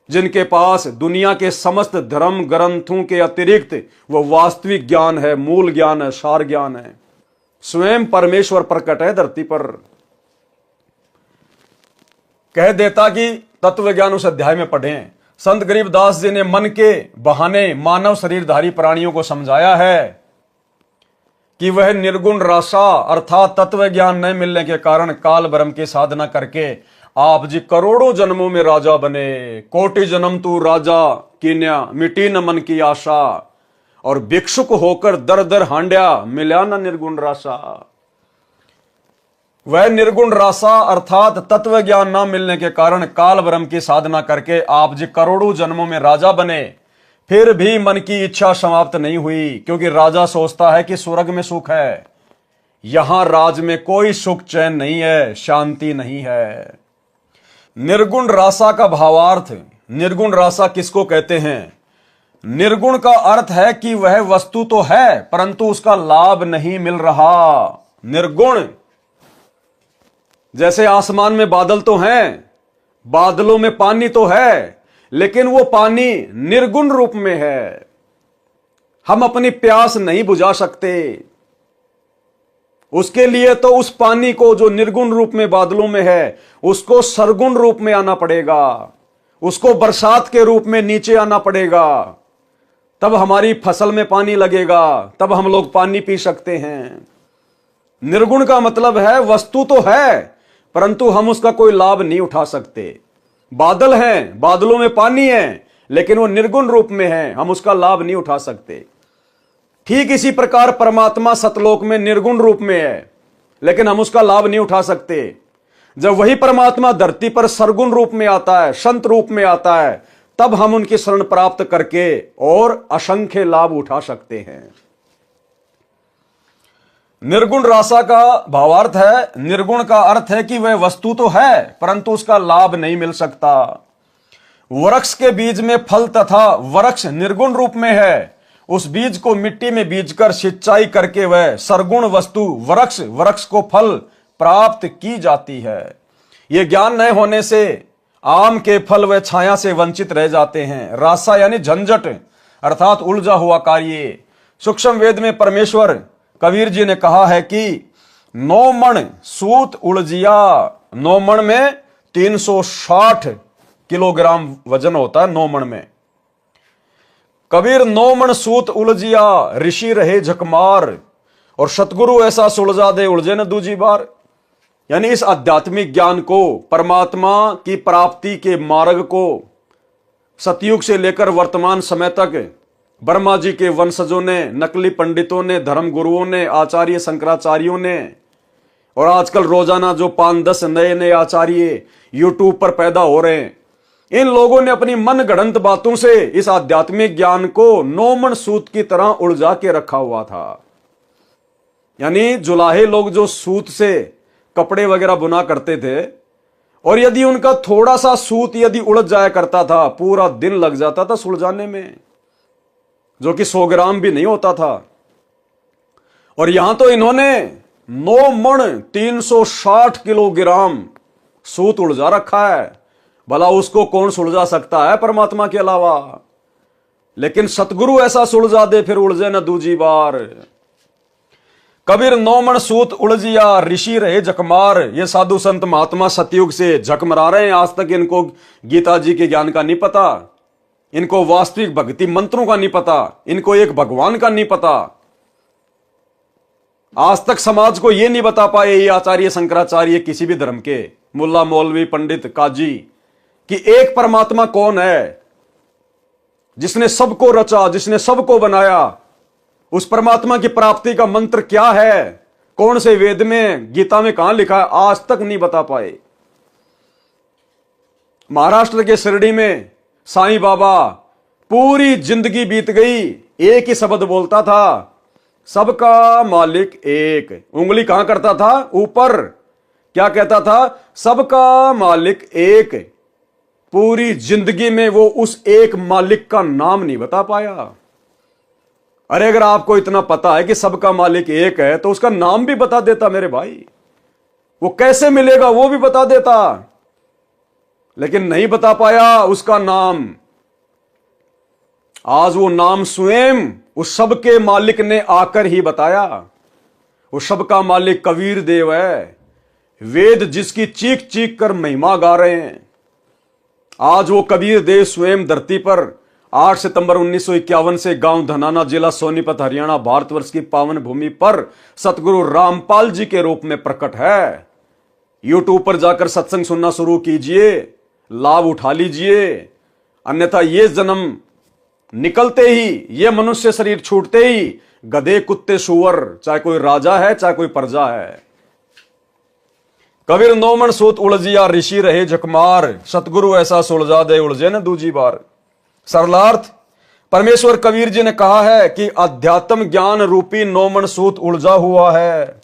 जिनके पास दुनिया के समस्त धर्म ग्रंथों के अतिरिक्त वो वास्तविक ज्ञान है, मूल ज्ञान है, सार ज्ञान है। स्वयं परमेश्वर प्रकट है धरती पर। कह देता कि तत्व ज्ञान उस अध्याय में पढ़ें। संत गरीबदास जी ने मन के बहाने मानव शरीरधारी प्राणियों को समझाया है कि वह निर्गुण रासा अर्थात तत्व ज्ञान न मिलने के कारण काल ब्रह्म की साधना करके आप जी करोड़ों जन्मों में राजा बने। कोटि जन्म तू राजा कीन्या, मिटी न मन की आशा, और भिक्षुक होकर दर दर हांड्या, मिला न निर्गुण रासा। वह निर्गुण रासा अर्थात तत्व ज्ञान न मिलने के कारण काल ब्रह्म की साधना करके आप जी करोड़ों जन्मों में राजा बने, फिर भी मन की इच्छा समाप्त नहीं हुई। क्योंकि राजा सोचता है कि स्वर्ग में सुख है, यहां राज में कोई सुख चैन नहीं है, शांति नहीं है। निर्गुण रासा का भावार्थ, निर्गुण रासा किसको कहते हैं? निर्गुण का अर्थ है कि वह वस्तु तो है परंतु उसका लाभ नहीं मिल रहा। निर्गुण जैसे आसमान में बादल तो हैं, बादलों में पानी तो है, लेकिन वो पानी निर्गुण रूप में है। हम अपनी प्यास नहीं बुझा सकते। उसके लिए तो उस पानी को जो निर्गुण रूप में बादलों में है, उसको सरगुण रूप में आना पड़ेगा, उसको बरसात के रूप में नीचे आना पड़ेगा, तब हमारी फसल में पानी लगेगा, तब हम लोग पानी पी सकते हैं। निर्गुण का मतलब है वस्तु तो है परंतु हम उसका कोई लाभ नहीं उठा सकते। बादल हैं, बादलों में पानी है, लेकिन वो निर्गुण रूप में है, हम उसका लाभ नहीं उठा सकते। ठीक इसी प्रकार परमात्मा सतलोक में निर्गुण रूप में है, लेकिन हम उसका लाभ नहीं उठा सकते। जब वही परमात्मा धरती पर सरगुण रूप में आता है, संत रूप में आता है, तब हम उनकी शरण प्राप्त करके और असंख्य लाभ उठा सकते हैं। निर्गुण रासा का भावार्थ है, निर्गुण का अर्थ है कि वह वस्तु तो है परंतु उसका लाभ नहीं मिल सकता। वृक्ष के बीज में फल तथा वृक्ष निर्गुण रूप में है, उस बीज को मिट्टी में बीजकर सिंचाई करके वह सरगुण वस्तु वृक्ष को फल प्राप्त की जाती है। यह ज्ञान न होने से आम के फल व छाया से वंचित रह जाते हैं। रासा यानी झंझट अर्थात उलझा हुआ कार्य। सूक्ष्म वेद में परमेश्वर कबीर जी ने कहा है कि 9 मण सूत उलझिया। 9 मण में 360 किलोग्राम वजन होता है। 9 मण में कबीर 9 मण सूत उलझिया, ऋषि रहे झकमार। और सतगुरु ऐसा सुलझा दे उलझे न दूजी बार। यानी इस आध्यात्मिक ज्ञान को, परमात्मा की प्राप्ति के मार्ग को सतयुग से लेकर वर्तमान समय तक ब्रह्मा जी के वंशजों ने, नकली पंडितों ने, धर्म गुरुओं ने, आचार्य शंकराचार्यों ने, और आजकल रोजाना जो 5-10 नए नए आचार्य यूट्यूब पर पैदा हो रहे हैं, इन लोगों ने अपनी मन गढ़ंत बातों से इस आध्यात्मिक ज्ञान को नौमन सूत की तरह उलझा के रखा हुआ था। यानी जुलाहे लोग जो सूत से कपड़े वगैरह बुना करते थे, और यदि उनका थोड़ा सा सूत यदि उलझ जाया करता था, पूरा दिन लग जाता था सुलझाने में, जो कि 100 ग्राम भी नहीं होता था। और यहां तो इन्होंने 9 मण 360 किलोग्राम सूत उलझा रखा है। भला उसको कौन सुलझा सकता है परमात्मा के अलावा। लेकिन सतगुरु ऐसा सुलझा दे फिर उलझे न दूजी बार। कबीर 9 मण सूत उलझिया ऋषि रहे झकमार। ये साधु संत महात्मा सतयुग से झकमरा रहे हैं। आज तक इनको गीता जी के ज्ञान का नहीं पता, इनको वास्तविक भक्ति मंत्रों का नहीं पता, इनको एक भगवान का नहीं पता। आज तक समाज को यह नहीं बता पाए ये आचार्य शंकराचार्य, किसी भी धर्म के मुल्ला मौलवी पंडित काजी, कि एक परमात्मा कौन है जिसने सबको रचा, जिसने सबको बनाया। उस परमात्मा की प्राप्ति का मंत्र क्या है, कौन से वेद में, गीता में कहां लिखा है, आज तक नहीं बता पाए। महाराष्ट्र के शिरडी में साईं बाबा पूरी जिंदगी बीत गई, एक ही शब्द बोलता था, सबका मालिक एक। उंगली कहां करता था, ऊपर। क्या कहता था, सबका मालिक एक। पूरी जिंदगी में वो उस एक मालिक का नाम नहीं बता पाया। अरे अगर आपको इतना पता है कि सबका मालिक एक है, तो उसका नाम भी बता देता मेरे भाई। वो कैसे मिलेगा वो भी बता देता, लेकिन नहीं बता पाया उसका नाम। आज वो नाम स्वयं उस सबके मालिक ने आकर ही बताया। वो सबका मालिक कबीर देव है, वेद जिसकी चीख चीख कर महिमा गा रहे हैं। आज वो कबीर देव स्वयं धरती पर 8 सितंबर 1951 से गांव धनाना, जिला सोनीपत, हरियाणा, भारतवर्ष की पावन भूमि पर सतगुरु रामपाल जी के रूप में प्रकट है। यूट्यूब पर जाकर सत्संग सुनना शुरू कीजिए, लाभ उठा लीजिए। अन्यथा ये जन्म निकलते ही, ये मनुष्य शरीर छूटते ही गधे, कुत्ते, सुअर, चाहे कोई राजा है चाहे कोई प्रजा है। कबीर 9 मण सूत उलझिया ऋषि रहे झकमार। सतगुरु ऐसा सुलझा दे उलझे न दूजी बार। सरलार्थ, परमेश्वर कबीर जी ने कहा है कि अध्यात्म ज्ञान रूपी 9 मण सूत उलझा हुआ है।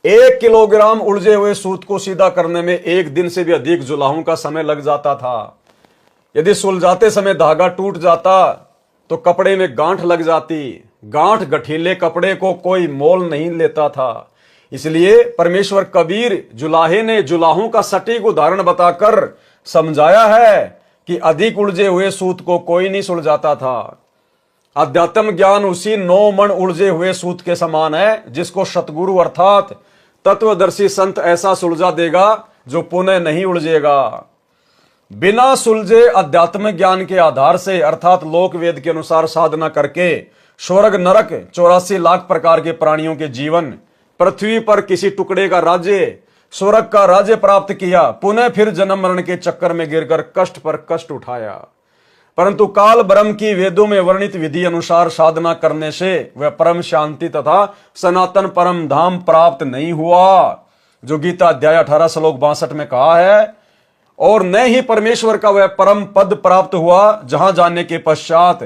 1 किलोग्राम उलझे हुए सूत को सीधा करने में 1 दिन से भी अधिक जुलाहों का समय लग जाता था। यदि सुलझाते समय धागा टूट जाता तो कपड़े में गांठ लग जाती। गांठ गठीले कपड़े को कोई मोल नहीं लेता था। इसलिए परमेश्वर कबीर जुलाहे ने जुलाहों का सटीक उदाहरण बताकर समझाया है कि अधिक उलझे हुए सूत को कोई नहीं सुलझाता था। अध्यात्म ज्ञान उसी 9 मण उलझे हुए सूत के समान है, जिसको सतगुरु अर्थात तत्वदर्शी संत ऐसा सुलझा देगा जो पुनः नहीं उलझेगा। बिना सुलझे अध्यात्म ज्ञान के आधार से, अर्थात लोक वेद के अनुसार साधना करके स्वर्ग नरक 84 लाख प्रकार के प्राणियों के जीवन, पृथ्वी पर किसी टुकड़े का राज्य, स्वर्ग का राज्य प्राप्त किया, पुनः फिर जन्म मरण के चक्कर में गिरकर कष्ट पर कष्ट उठाया। परंतु काल ब्रह्म की वेदों में वर्णित विधि अनुसार साधना करने से वह परम शांति तथा सनातन परम धाम प्राप्त नहीं हुआ, जो गीता अध्याय 18 श्लोक 62 में कहा है। और न ही परमेश्वर का वह परम पद प्राप्त हुआ, जहां जाने के पश्चात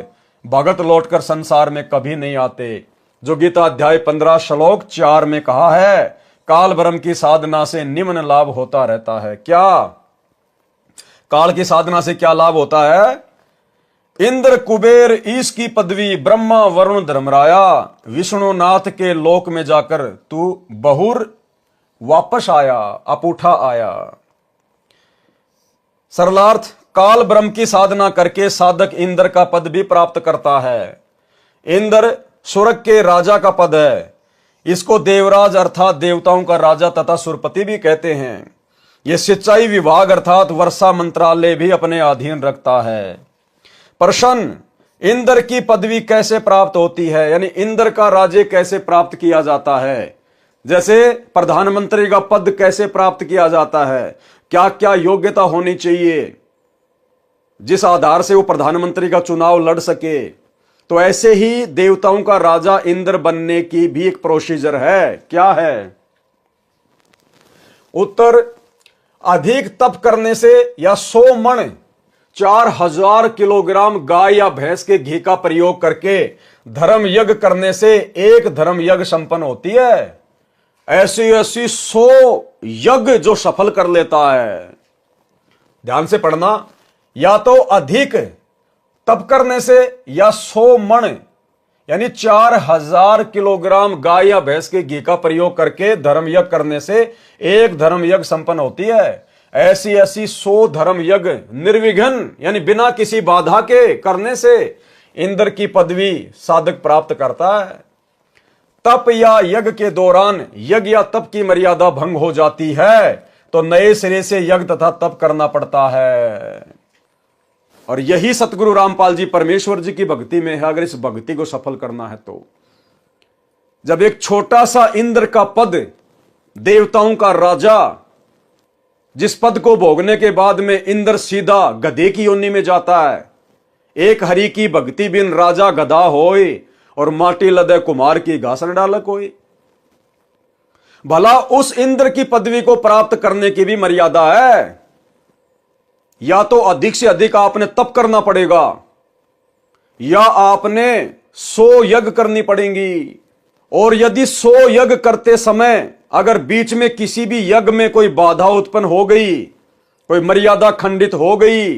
भगत लौटकर संसार में कभी नहीं आते, जो गीता अध्याय 15 श्लोक 4 में कहा है। काल ब्रह्म की साधना से निम्न लाभ होता रहता है। क्या काल की साधना से क्या लाभ होता है? इंद्र कुबेर ईश की पदवी, ब्रह्मा वरुण धर्मराया, विष्णुनाथ के लोक में जाकर तू बहुर वापस आया, अपूठा आया। सरलार्थ, काल ब्रह्म की साधना करके साधक इंद्र का पद भी प्राप्त करता है। इंद्र स्वर्ग के राजा का पद है। इसको देवराज अर्थात देवताओं का राजा तथा सुरपति भी कहते हैं। यह सिंचाई विभाग अर्थात वर्षा मंत्रालय भी अपने अधीन रखता है। प्रश्न, इंद्र की पदवी कैसे प्राप्त होती है, यानी इंद्र का राज्य कैसे प्राप्त किया जाता है, जैसे प्रधानमंत्री का पद कैसे प्राप्त किया जाता है, क्या क्या योग्यता होनी चाहिए जिस आधार से वो प्रधानमंत्री का चुनाव लड़ सके, तो ऐसे ही देवताओं का राजा इंद्र बनने की भी एक प्रोसीजर है। क्या है उत्तर, अधिक तप करने से या 100 मण 4000 किलोग्राम गाय या भैंस के घी का प्रयोग करके धर्म यज्ञ करने से एक धर्म यज्ञ संपन्न होती है। ऐसी ऐसी 100 यज्ञ जो सफल कर लेता है। ध्यान से पढ़ना, या तो अधिक तप करने से या 100 मण यानी 4000 किलोग्राम गाय या भैंस के घी का प्रयोग करके धर्म यज्ञ करने से एक धर्म यज्ञ संपन्न होती है। ऐसी ऐसी 100 धर्म यज्ञ निर्विघ्न यानी बिना किसी बाधा के करने से इंद्र की पदवी साधक प्राप्त करता है। तप या यज्ञ के दौरान यज्ञ या तप की मर्यादा भंग हो जाती है तो नए सिरे से यज्ञ तथा तप करना पड़ता है। और यही सतगुरु रामपाल जी परमेश्वर जी की भक्ति में है। अगर इस भक्ति को सफल करना है तो जब एक छोटा सा इंद्र का पद, देवताओं का राजा, जिस पद को भोगने के बाद में इंद्र सीधा गधे की योनि में जाता है। एक हरि की भक्ति बिन राजा गधा होए और माटी लदे कुमार की घासन डालक होए। भला उस इंद्र की पदवी को प्राप्त करने की भी मर्यादा है। या तो अधिक से अधिक आपने तप करना पड़ेगा या आपने 100 यज्ञ करनी पड़ेंगी। और यदि 100 यज्ञ करते समय अगर बीच में किसी भी यज्ञ में कोई बाधा उत्पन्न हो गई, कोई मर्यादा खंडित हो गई,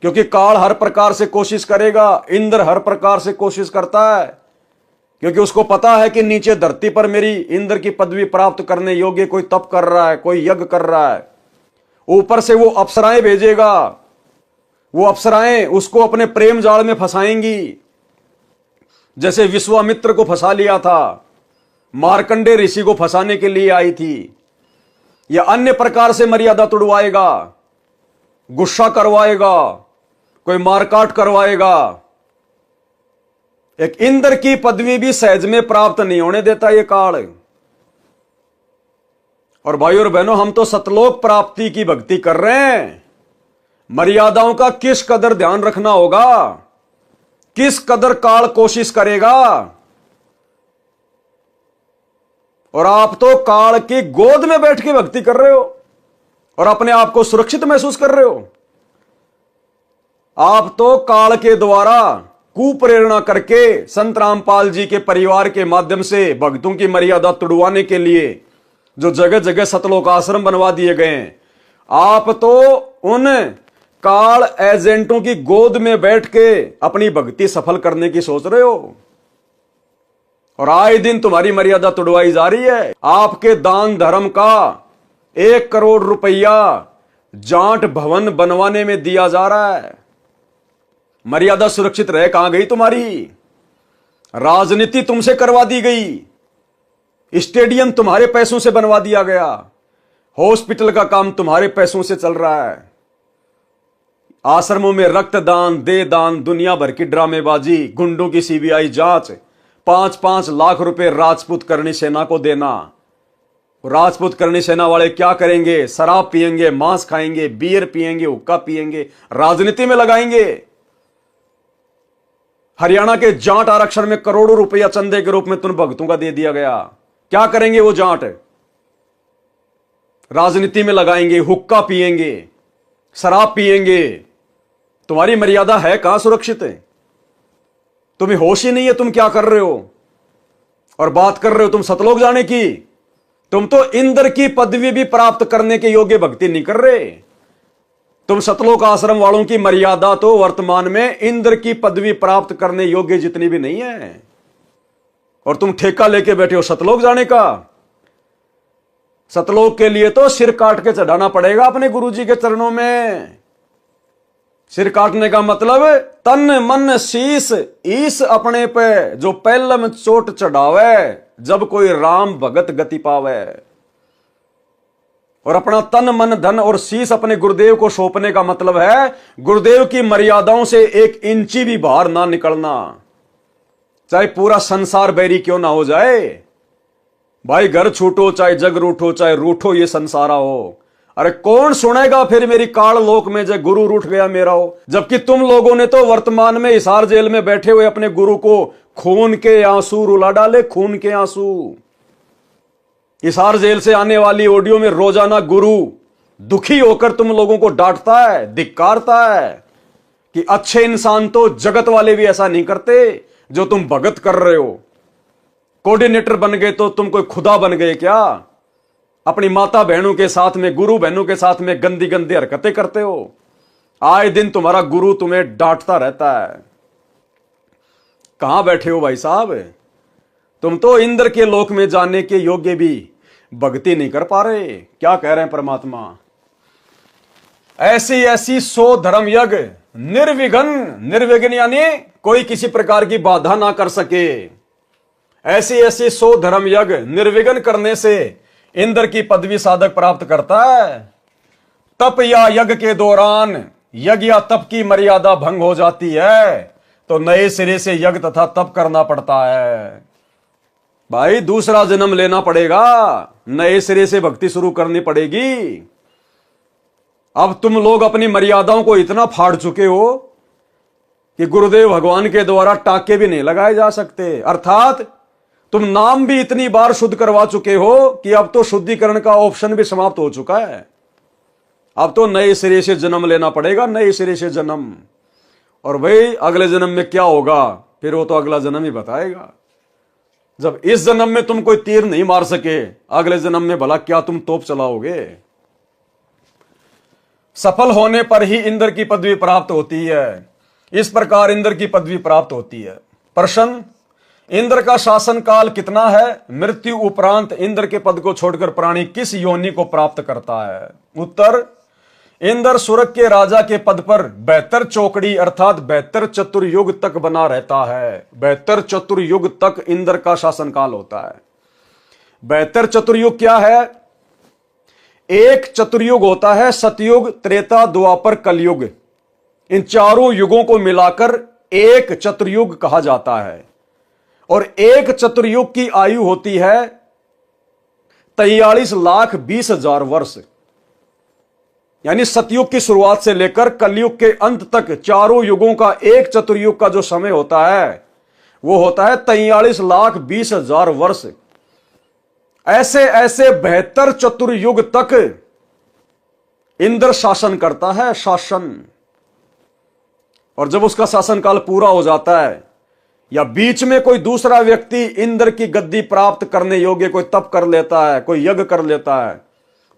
क्योंकि काल हर प्रकार से कोशिश करेगा, इंद्र हर प्रकार से कोशिश करता है, क्योंकि उसको पता है कि नीचे धरती पर मेरी इंद्र की पदवी प्राप्त करने योग्य कोई तप कर रहा है, कोई यज्ञ कर रहा है। ऊपर से वो अप्सराएं भेजेगा, वो अप्सराएं उसको अपने प्रेम जाल में फंसाएंगी। जैसे विश्वामित्र को फंसा लिया था, मार्कंडे ऋषि को फंसाने के लिए आई थी, या अन्य प्रकार से मर्यादा तुड़वाएगा, गुस्सा करवाएगा, कोई मारकाट करवाएगा। एक इंद्र की पदवी भी सहज में प्राप्त नहीं होने देता ये काल। और भाइयों और बहनों, हम तो सतलोक प्राप्ति की भक्ति कर रहे हैं। मर्यादाओं का किस कदर ध्यान रखना होगा, किस कदर काल कोशिश करेगा। और आप तो काल की गोद में बैठ के भक्ति कर रहे हो और अपने आप को सुरक्षित महसूस कर रहे हो। आप तो काल के द्वारा कुप्रेरणा करके संत रामपाल जी के परिवार के माध्यम से भक्तों की मर्यादा तुड़वाने के लिए जो जगह जगह सतलोक आश्रम बनवा दिए गए हैं, आप तो उन काल एजेंटों की गोद में बैठ के अपनी भक्ति सफल करने की सोच रहे हो। और आए दिन तुम्हारी मर्यादा तुड़वाई जा रही है। आपके दान धर्म का 1 करोड़ रुपया जाट भवन बनवाने में दिया जा रहा है। मर्यादा सुरक्षित रह कहां गई तुम्हारी? राजनीति तुमसे करवा दी गई, स्टेडियम तुम्हारे पैसों से बनवा दिया गया, हॉस्पिटल का काम तुम्हारे पैसों से चल रहा है, आश्रमों में रक्तदान, दे दान, दुनिया भर की ड्रामेबाजी, गुंडों की सीबीआई जांच, 5-5 लाख रुपए राजपूत करणी सेना को देना। राजपूत करणी सेना वाले क्या करेंगे? शराब पिएंगे, मांस खाएंगे, बियर पिएंगे, हुक्का पिएंगे, राजनीति में लगाएंगे। हरियाणा के जाट आरक्षण में करोड़ों रुपया चंदे के रूप में तुम भक्तों का दे दिया गया। क्या करेंगे वो जाट? राजनीति में लगाएंगे, हुक्का पिएंगे, शराब पिएंगे। तुम्हारी मर्यादा है कहां सुरक्षित है? तुम्हें होश ही नहीं है तुम क्या कर रहे हो। और बात कर रहे हो तुम सतलोक जाने की। तुम तो इंद्र की पदवी भी प्राप्त करने के योग्य भक्ति नहीं कर रहे। तुम सतलोक आश्रम वालों की मर्यादा तो वर्तमान में इंद्र की पदवी प्राप्त करने योग्य जितनी भी नहीं है, और तुम ठेका लेके बैठे हो सतलोक जाने का। सतलोक के लिए तो सिर काट के चढ़ाना पड़ेगा अपने गुरुजी के चरणों में। सिर काटने का मतलब तन मन शीस ईस अपने पे जो पहलम चोट चढ़ावे, जब कोई राम भगत गति पावे। और अपना तन मन धन और शीश अपने गुरुदेव को सौंपने का मतलब है गुरुदेव की मर्यादाओं से 1 इंची भी बाहर ना निकलना, चाहे पूरा संसार बैरी क्यों ना हो जाए। भाई घर छूटो चाहे जग रूठो, चाहे रूठो ये संसारा हो। अरे कौन सुनेगा फिर मेरी काल लोक में जय गुरु रूठ गया मेरा हो। जबकि तुम लोगों ने तो वर्तमान में हिसार जेल में बैठे हुए अपने गुरु को खून के आंसू रुला डाले, खून के आंसू। हिसार जेल से आने वाली ऑडियो में रोजाना गुरु दुखी होकर तुम लोगों को डांटता है, धिक्कारता है कि अच्छे इंसान तो जगत वाले भी ऐसा नहीं करते जो तुम भगत कर रहे हो। कोऑर्डिनेटर बन गए तो तुम कोई खुदा बन गए क्या? अपनी माता बहनों के साथ में, गुरु बहनों के साथ में गंदी गंदी हरकतें करते हो। आए दिन तुम्हारा गुरु तुम्हें डांटता रहता है। कहां बैठे हो भाई साहब? तुम तो इंद्र के लोक में जाने के योग्य भी भक्ति नहीं कर पा रहे। क्या कह रहे हैं परमात्मा? ऐसी ऐसी 100 धर्म यज्ञ निर्विघ्न, निर्विघ्न यानी कोई किसी प्रकार की बाधा ना कर सके। ऐसी ऐसी 100 धर्म यज्ञ निर्विघ्न करने से इंद्र की पदवी साधक प्राप्त करता है। तप या यज्ञ के दौरान यज्ञ या तप की मर्यादा भंग हो जाती है तो नए सिरे से यज्ञ तथा तप करना पड़ता है। भाई दूसरा जन्म लेना पड़ेगा, नए सिरे से भक्ति शुरू करनी पड़ेगी। अब तुम लोग अपनी मर्यादाओं को इतना फाड़ चुके हो कि गुरुदेव भगवान के द्वारा टाके भी नहीं लगाए जा सकते। अर्थात तुम नाम भी इतनी बार शुद्ध करवा चुके हो कि अब तो शुद्धिकरण का ऑप्शन भी समाप्त हो चुका है। अब तो नए सिरे से जन्म लेना पड़ेगा, नए सिरे से जन्म। और भाई अगले जन्म में क्या होगा फिर वो तो अगला जन्म ही बताएगा। जब इस जन्म में तुम कोई तीर नहीं मार सके, अगले जन्म में भला क्या तुम तोप चलाओगे? सफल होने पर ही इंद्र की पदवी प्राप्त होती है। इस प्रकार इंद्र की पदवी प्राप्त होती है। प्रश्न, इंद्र का शासन काल कितना है? मृत्यु उपरांत इंद्र के पद को छोड़कर प्राणी किस योनि को प्राप्त करता है? उत्तर, इंद्र स्वर्ग के राजा के पद पर 72 चौकड़ी अर्थात 72 चतुर्युग तक बना रहता है। 72 चतुर्युग तक इंद्र का शासन काल होता है। 72 चतुर्युग क्या है? एक चतुर्युग होता है सतयुग, त्रेता, द्वापर, कलयुग। इन चारों युगों को मिलाकर एक चतुर्युग कहा जाता है। और एक चतुर्युग की आयु होती है 43,20,000 वर्ष। यानी सतयुग की शुरुआत से लेकर कलयुग के अंत तक चारों युगों का एक चतुर्युग का जो समय होता है वो होता है 43,20,000 वर्ष। ऐसे ऐसे 72 चतुर्युग तक इंद्र शासन करता है, शासन। और जब उसका शासनकाल पूरा हो जाता है या बीच में कोई दूसरा व्यक्ति इंद्र की गद्दी प्राप्त करने योग्य कोई तप कर लेता है, कोई यज्ञ कर लेता है,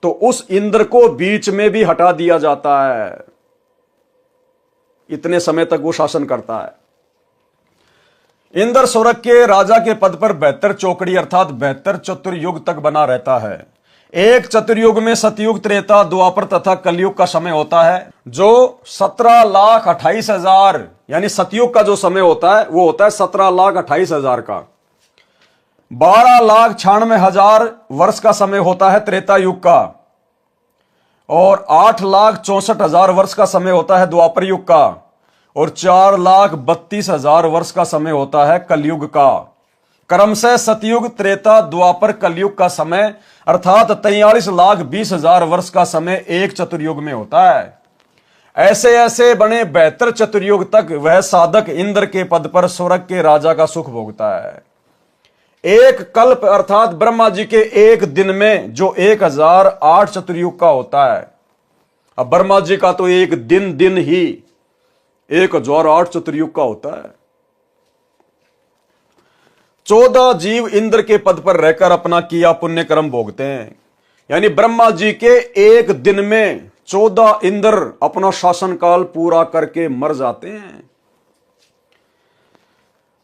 तो उस इंद्र को बीच में भी हटा दिया जाता है। इतने समय तक वो शासन करता है। इंद्र स्वर्ग के राजा के पद पर 72 चौकड़ी अर्थात 72 चतुर्युग तक बना रहता है। एक चतुर्युग में सतयुग, त्रेता, द्वापर तथा कलयुग का समय होता है, जो 17,28,000 यानी सतयुग का जो समय होता है वो होता है 17,28,000 का। 12,96,000 वर्ष का समय होता है त्रेता युग का। और 8,64,000 वर्ष का समय होता है द्वापर युग का। और 4,32,000 वर्ष का समय होता है कलयुग का। क्रमशः सतयुग, त्रेता, द्वापर, कलयुग का समय अर्थात 43,20,000 वर्ष का समय एक चतुर्युग में होता है। ऐसे ऐसे बने 72 चतुर्युग तक वह साधक इंद्र के पद पर स्वर्ग के राजा का सुख भोगता है। एक कल्प अर्थात ब्रह्मा जी के एक दिन में जो 1008 चतुर्युग का होता है। अब ब्रह्मा जी का तो एक दिन ही 1008 चतुर्युग का होता है। 14 जीव इंद्र के पद पर रहकर अपना किया पुण्य कर्म भोगते हैं। यानी ब्रह्मा जी के एक दिन में 14 इंद्र अपना शासन काल पूरा करके मर जाते हैं।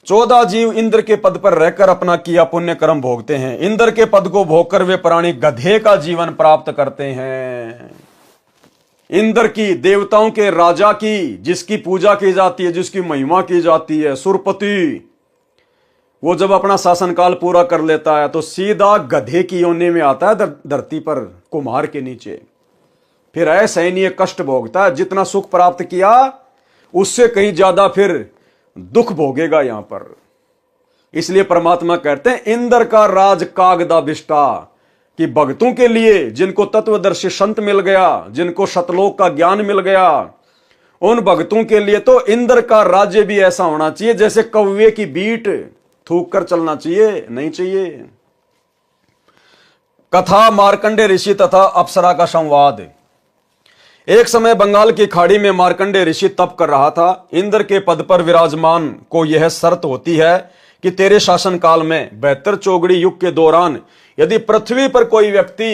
14 जीव इंद्र के पद पर रहकर अपना किया पुण्य कर्म भोगते हैं। इंद्र के पद को भोगकर वे प्राणी गधे का जीवन प्राप्त करते हैं। इंद्र की, देवताओं के राजा की, जिसकी पूजा की जाती है, जिसकी महिमा की जाती है, सुरपति, वो जब अपना शासनकाल पूरा कर लेता है तो सीधा गधे की योनि में आता है धरती पर, कुम्हार के नीचे। फिर ऐसे ही कष्ट भोगता है, जितना सुख प्राप्त किया उससे कहीं ज्यादा फिर दुख भोगेगा यहां पर। इसलिए परमात्मा कहते हैं इंद्र का राज कागदाभिष्टा, कि भक्तों के लिए, जिनको तत्वदर्शी संत मिल गया, जिनको सतलोक का ज्ञान मिल गया, उन भक्तों के लिए तो इंद्र का राज्य भी ऐसा होना चाहिए जैसे कौवे की बीट थूक कर चलना चाहिए, नहीं चाहिए। कथा मार्कंडे ऋषि तथा अप्सरा का संवाद। एक समय बंगाल की खाड़ी में मार्कंडे ऋषि तप कर रहा था। इंद्र के पद पर विराजमान को यह शर्त होती है कि तेरे शासन काल में 72 चौगड़ी युग के दौरान यदि पृथ्वी पर कोई व्यक्ति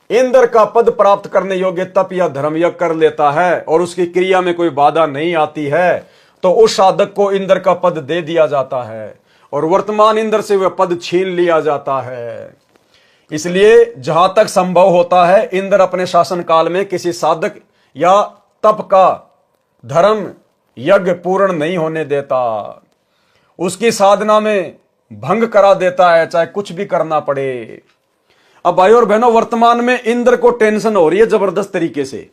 इंद्र का पद प्राप्त करने योग्य तप या धर्म यज्ञ कर लेता है और उसकी क्रिया में कोई बाधा नहीं आती है तो उस साधक को इंद्र का पद दे दिया जाता है और वर्तमान इंद्र से वह पद छीन लिया जाता है। इसलिए जहां तक संभव होता है इंद्र अपने शासन काल में किसी साधक या तप का धर्म यज्ञ पूर्ण नहीं होने देता, उसकी साधना में भंग करा देता है, चाहे कुछ भी करना पड़े। अब भाई और बहनों, वर्तमान में इंद्र को टेंशन हो रही है जबरदस्त तरीके से,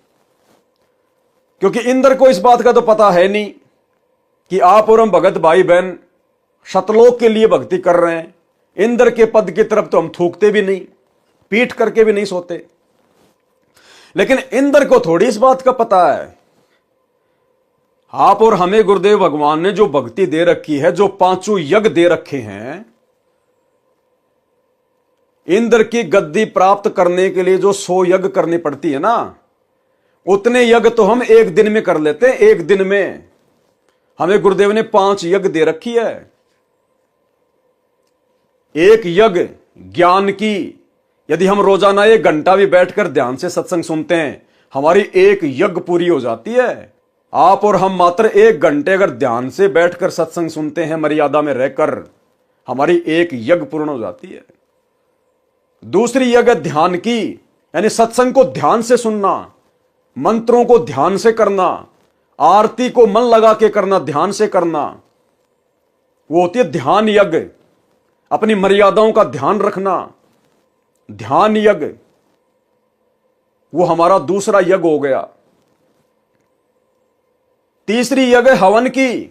क्योंकि इंद्र को इस बात का तो पता है नहीं कि आप और हम भगत भाई बहन सतलोक के लिए भक्ति कर रहे हैं। इंद्र के पद की तरफ तो हम थूकते भी नहीं, पीठ करके भी नहीं सोते। लेकिन इंद्र को थोड़ी इस बात का पता है। आप और हमें गुरुदेव भगवान ने जो भक्ति दे रखी है, जो 5 यज्ञ दे रखे हैं, इंद्र की गद्दी प्राप्त करने के लिए जो 100 यज्ञ करनी पड़ती है ना, उतने यज्ञ तो हम एक दिन में कर लेते हैं। एक दिन में हमें गुरुदेव ने 5 यज्ञ दे रखी है। एक यज्ञ ज्ञान की, यदि हम रोजाना 1 घंटा भी बैठकर ध्यान से सत्संग सुनते हैं, हमारी एक यज्ञ पूरी हो जाती है। आप और हम मात्र 1 घंटे अगर ध्यान से बैठकर सत्संग सुनते हैं, मर्यादा में रहकर, हमारी एक यज्ञ पूर्ण हो जाती है। दूसरी यज्ञ ध्यान की, यानी सत्संग को ध्यान से सुनना, मंत्रों को ध्यान से करना, आरती को मन लगा के करना, ध्यान से करना, वो होती है ध्यान यज्ञ। अपनी मर्यादाओं का ध्यान रखना, ध्यान यज्ञ, वो हमारा दूसरा यज्ञ हो गया। तीसरी यज्ञ हवन की।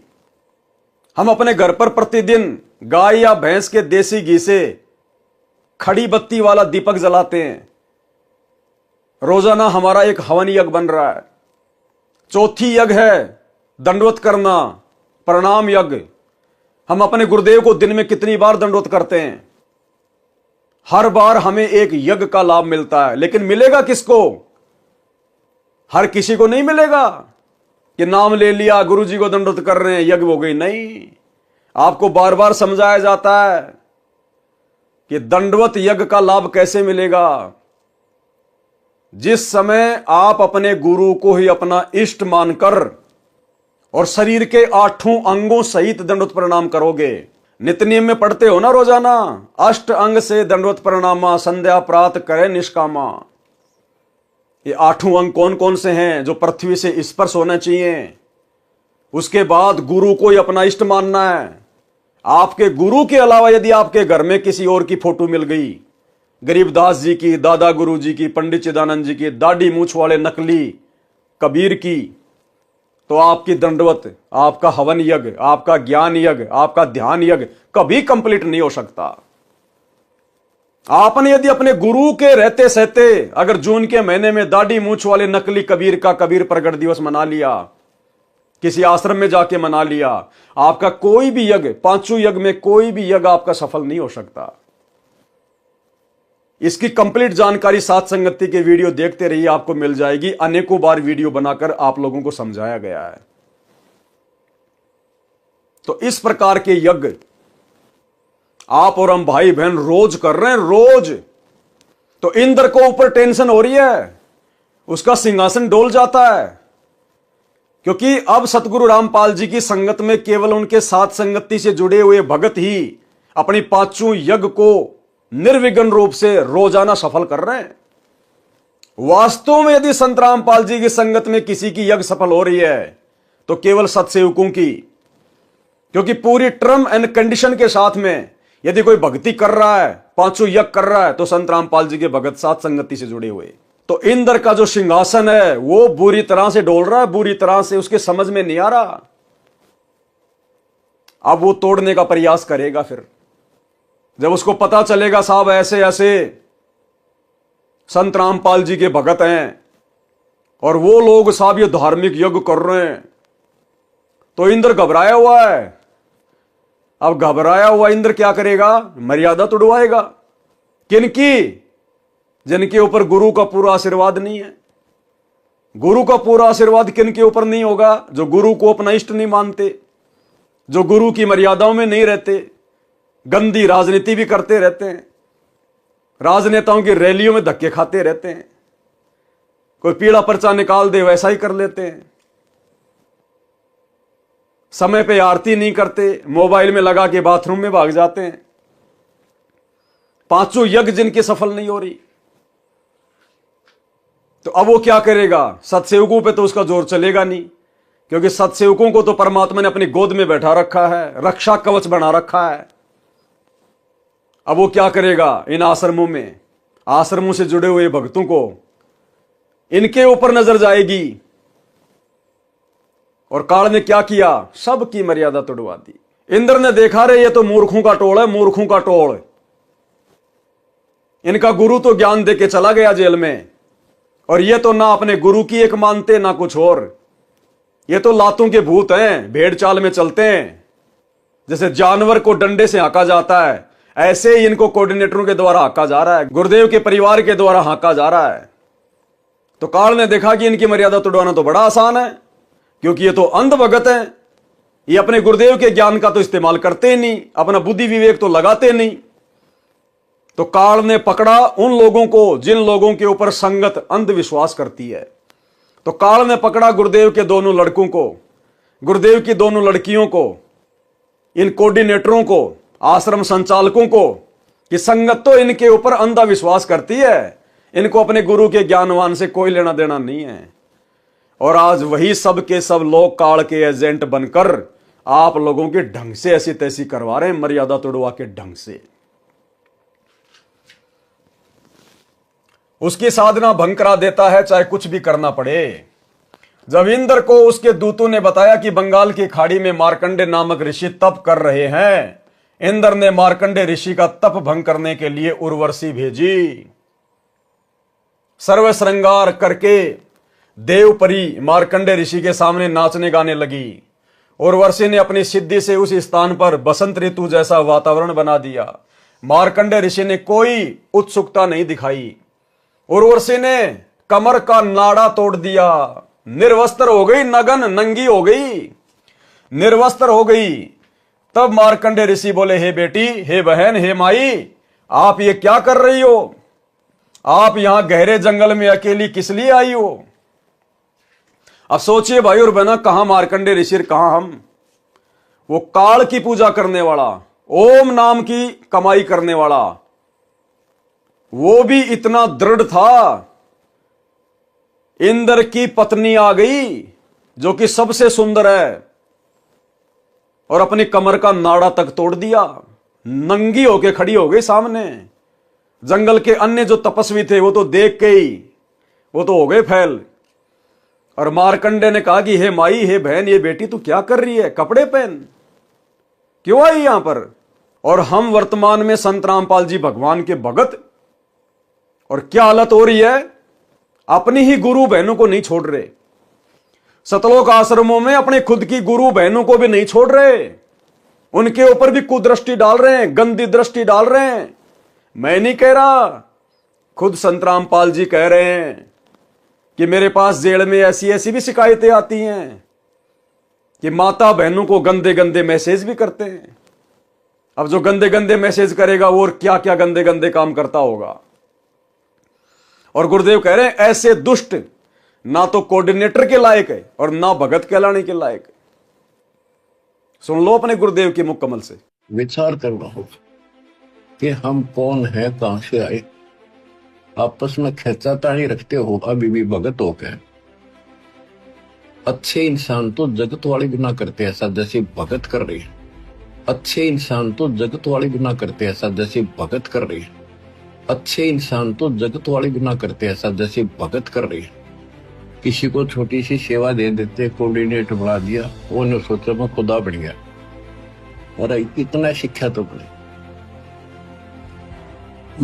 हम अपने घर पर प्रतिदिन गाय या भैंस के देसी घी से खड़ी बत्ती वाला दीपक जलाते हैं। रोजाना हमारा एक हवन यज्ञ बन रहा है। चौथी यज्ञ है दंडवत करना, प्रणाम यज्ञ। हम अपने गुरुदेव को दिन में कितनी बार दंडवत करते हैं? हर बार हमें एक यज्ञ का लाभ मिलता है। लेकिन मिलेगा किसको? हर किसी को नहीं मिलेगा कि नाम ले लिया, गुरु जी को दंडवत कर रहे हैं, यज्ञ हो गई। नहीं, आपको बार बार समझाया जाता है कि दंडवत यज्ञ का लाभ कैसे मिलेगा। जिस समय आप अपने गुरु को ही अपना इष्ट मानकर और शरीर के 8 अंगों सहित दंडवत प्रणाम करोगे। नित्य नियम में पढ़ते हो ना रोजाना, अष्ट अंग से दंडवत प्रणामा, संध्या प्रात करे निष्कामा। ये 8 अंग कौन कौन से हैं जो पृथ्वी से स्पर्श होना चाहिए? उसके बाद गुरु को ही अपना इष्ट मानना है। आपके गुरु के अलावा यदि आपके घर में किसी और की फोटो मिल गई, गरीबदास जी की, दादा गुरु जी की, पंडित चिदानंद जी की, दाढ़ी मूछ वाले नकली कबीर की, तो आपकी दंडवत, आपका हवन यज्ञ, आपका ज्ञान यज्ञ, आपका ध्यान यज्ञ कभी कंप्लीट नहीं हो सकता। आपने यदि अपने गुरु के रहते सहते अगर जून के महीने में दाढ़ी मूछ वाले नकली कबीर का कबीर प्रगट दिवस मना लिया, किसी आश्रम में जाके मना लिया, आपका कोई भी यज्ञ, 5 यज्ञ में कोई भी यज्ञ आपका सफल नहीं हो सकता। इसकी कंप्लीट जानकारी साथ संगति के वीडियो देखते रहिए, आपको मिल जाएगी। अनेकों बार वीडियो बनाकर आप लोगों को समझाया गया है। तो इस प्रकार के यज्ञ आप और हम भाई बहन रोज कर रहे हैं, रोज। तो इंद्र को ऊपर टेंशन हो रही है, उसका सिंहासन डोल जाता है, क्योंकि अब सतगुरु रामपाल जी की संगत में केवल उनके साथ संगति से जुड़े हुए भगत ही अपनी 5 यज्ञ को निर्विघ्न रूप से रोजाना सफल कर रहे हैं। वास्तव में यदि संत रामपाल जी की संगत में किसी की यज्ञ सफल हो रही है तो केवल सत्सेवकों की, क्योंकि पूरी टर्म एंड कंडीशन के साथ में यदि कोई भक्ति कर रहा है, पांचों यज्ञ कर रहा है, तो संत रामपाल जी के भगत साथ संगति से जुड़े हुए। तो इंद्र का जो सिंहासन है वो बुरी तरह से डोल रहा है, बुरी तरह से उसके समझ में नहीं आ रहा। अब वो तोड़ने का प्रयास करेगा। फिर जब उसको पता चलेगा साहब ऐसे ऐसे संत रामपाल जी के भगत हैं और वो लोग साहब ये धार्मिक यज्ञ कर रहे हैं, तो इंद्र घबराया हुआ है। अब घबराया हुआ इंद्र क्या करेगा? मर्यादा तोड़वाएगा। किनकी? जिनके ऊपर गुरु का पूरा आशीर्वाद नहीं है। गुरु का पूरा आशीर्वाद किनके ऊपर नहीं होगा? जो गुरु को अपना इष्ट नहीं मानते, जो गुरु की मर्यादाओं में नहीं रहते, गंदी राजनीति भी करते रहते हैं, राजनेताओं की रैलियों में धक्के खाते रहते हैं, कोई पीला पर्चा निकाल दे वैसा ही कर लेते हैं, समय पे आरती नहीं करते, मोबाइल में लगा के बाथरूम में भाग जाते हैं। पांचों यज्ञ जिनकी सफल नहीं हो रही, तो अब वो क्या करेगा? सत्सेवकों पे तो उसका जोर चलेगा नहीं, क्योंकि सत्सेवकों को तो परमात्मा ने अपनी गोद में बैठा रखा है, रक्षा कवच बना रखा है। अब वो क्या करेगा? इन आश्रमों में, आश्रमों से जुड़े हुए भक्तों को इनके ऊपर नजर जाएगी। और काल ने क्या किया? सबकी मर्यादा तोड़वा दी। इंद्र ने देखा रे ये तो मूर्खों का टोल है, मूर्खों का टोल। इनका गुरु तो ज्ञान देके चला गया जेल में, और ये तो ना अपने गुरु की एक मानते ना कुछ और। ये तो लातों के भूत हैं, भेड़ चाल में चलते हैं। जैसे जानवर को डंडे से हाँका जाता है, ऐसे ही इनको कोऑर्डिनेटरों के द्वारा हाँका जा रहा है, गुरुदेव के परिवार के द्वारा हाँका जा रहा है। तो काल ने देखा कि इनकी मर्यादा तोड़वाना तो बड़ा आसान है, क्योंकि ये तो अंध भगत हैं। ये अपने गुरुदेव के ज्ञान का तो इस्तेमाल करते ही नहीं, अपना बुद्धि विवेक तो लगाते नहीं। तो काल ने पकड़ा उन लोगों को जिन लोगों के ऊपर संगत अंधविश्वास करती है। तो काल ने पकड़ा गुरुदेव के दोनों लड़कों को, गुरुदेव की दोनों लड़कियों को, इन कोऑर्डिनेटरों को, आश्रम संचालकों को, कि संगत तो इनके ऊपर अंधा विश्वास करती है, इनको अपने गुरु के ज्ञानवान से कोई लेना देना नहीं है। और आज वही सब के सब लोग काल के एजेंट बनकर आप लोगों के ढंग से ऐसी तैसी करवा रहे हैं, मर्यादा तोड़वा के ढंग से। उसकी साधना भंग करा देता है, चाहे कुछ भी करना पड़े। जब इंद्र को उसके दूतों ने बताया कि बंगाल की खाड़ी में मार्कंडे नामक ऋषि तप कर रहे हैं, इंद्र ने मार्कंडे ऋषि का तप भंग करने के लिए उर्वशी भेजी। सर्व श्रृंगार करके देवपरी मार्कंडे ऋषि के सामने नाचने गाने लगी। उर्वशी ने अपनी सिद्धि से उस स्थान पर बसंत ऋतु जैसा वातावरण बना दिया। मार्कंडे ऋषि ने कोई उत्सुकता नहीं दिखाई। उर्वशी ने कमर का नाड़ा तोड़ दिया, निर्वस्त्र हो गई, नगन नंगी हो गई, निर्वस्त्र हो गई। तब मार्कंडे ऋषि बोले, हे बेटी, हे बहन, हे माई, आप ये क्या कर रही हो? आप यहां गहरे जंगल में अकेली किस लिए आई हो? अब सोचिए भाई और बहना, कहां मार्कंडे ऋषि, कहां हम? वो काल की पूजा करने वाला, ओम नाम की कमाई करने वाला, वो भी इतना दृढ़ था। इंद्र की पत्नी आ गई जो कि सबसे सुंदर है, और अपनी कमर का नाड़ा तक तोड़ दिया, नंगी होके खड़ी हो गई सामने। जंगल के अन्य जो तपस्वी थे वो तो देख के ही वो तो हो गए फैल। और मार्कंडे ने कहा कि हे माई, हे बहन, ये बेटी तू क्या कर रही है? कपड़े पहन, क्यों आई यहां पर? और हम वर्तमान में संत रामपाल जी भगवान के भगत, और क्या हालत हो रही है? अपनी ही गुरु बहनों को नहीं छोड़ रहे। सतलोक आश्रमों में अपने खुद की गुरु बहनों को भी नहीं छोड़ रहे, उनके ऊपर भी कुदृष्टि डाल रहे हैं, गंदी दृष्टि डाल रहे हैं। मैं नहीं कह रहा, खुद संत रामपाल जी कह रहे हैं कि मेरे पास जेल में ऐसी ऐसी भी शिकायतें आती हैं कि माता बहनों को गंदे गंदे मैसेज भी करते हैं। अब जो गंदे गंदे मैसेज करेगा वो और क्या क्या गंदे गंदे काम करता होगा। और गुरुदेव कह रहे हैं ऐसे दुष्ट ना तो कोऑर्डिनेटर के लायक है और ना भगत कहलाने के लायक है। सुन लो अपने गुरुदेव के मुकम्मल से। विचार करना होगा कि हम कौन है, कहां से आए। आपस में खेचातानी रखते हो अभी भी भगत हो गए। अच्छे इंसान तो जगत वाले भी ना करते ऐसा जैसे भगत कर रहे हैं। अच्छे इंसान तो जगत वाले गुनाह करते हैं ऐसा जैसे भगत कर रहे हैं। अच्छे इंसान तो जगत वाले गुनाह करते हैं ऐसा जैसे भगत कर रहे हैं। किसी को छोटी सी सेवा दे देते, कोऑर्डिनेटर बना दिया, वो ने सोचा मैं खुदा बन गया। अरे इतना शिक्षा तो बने।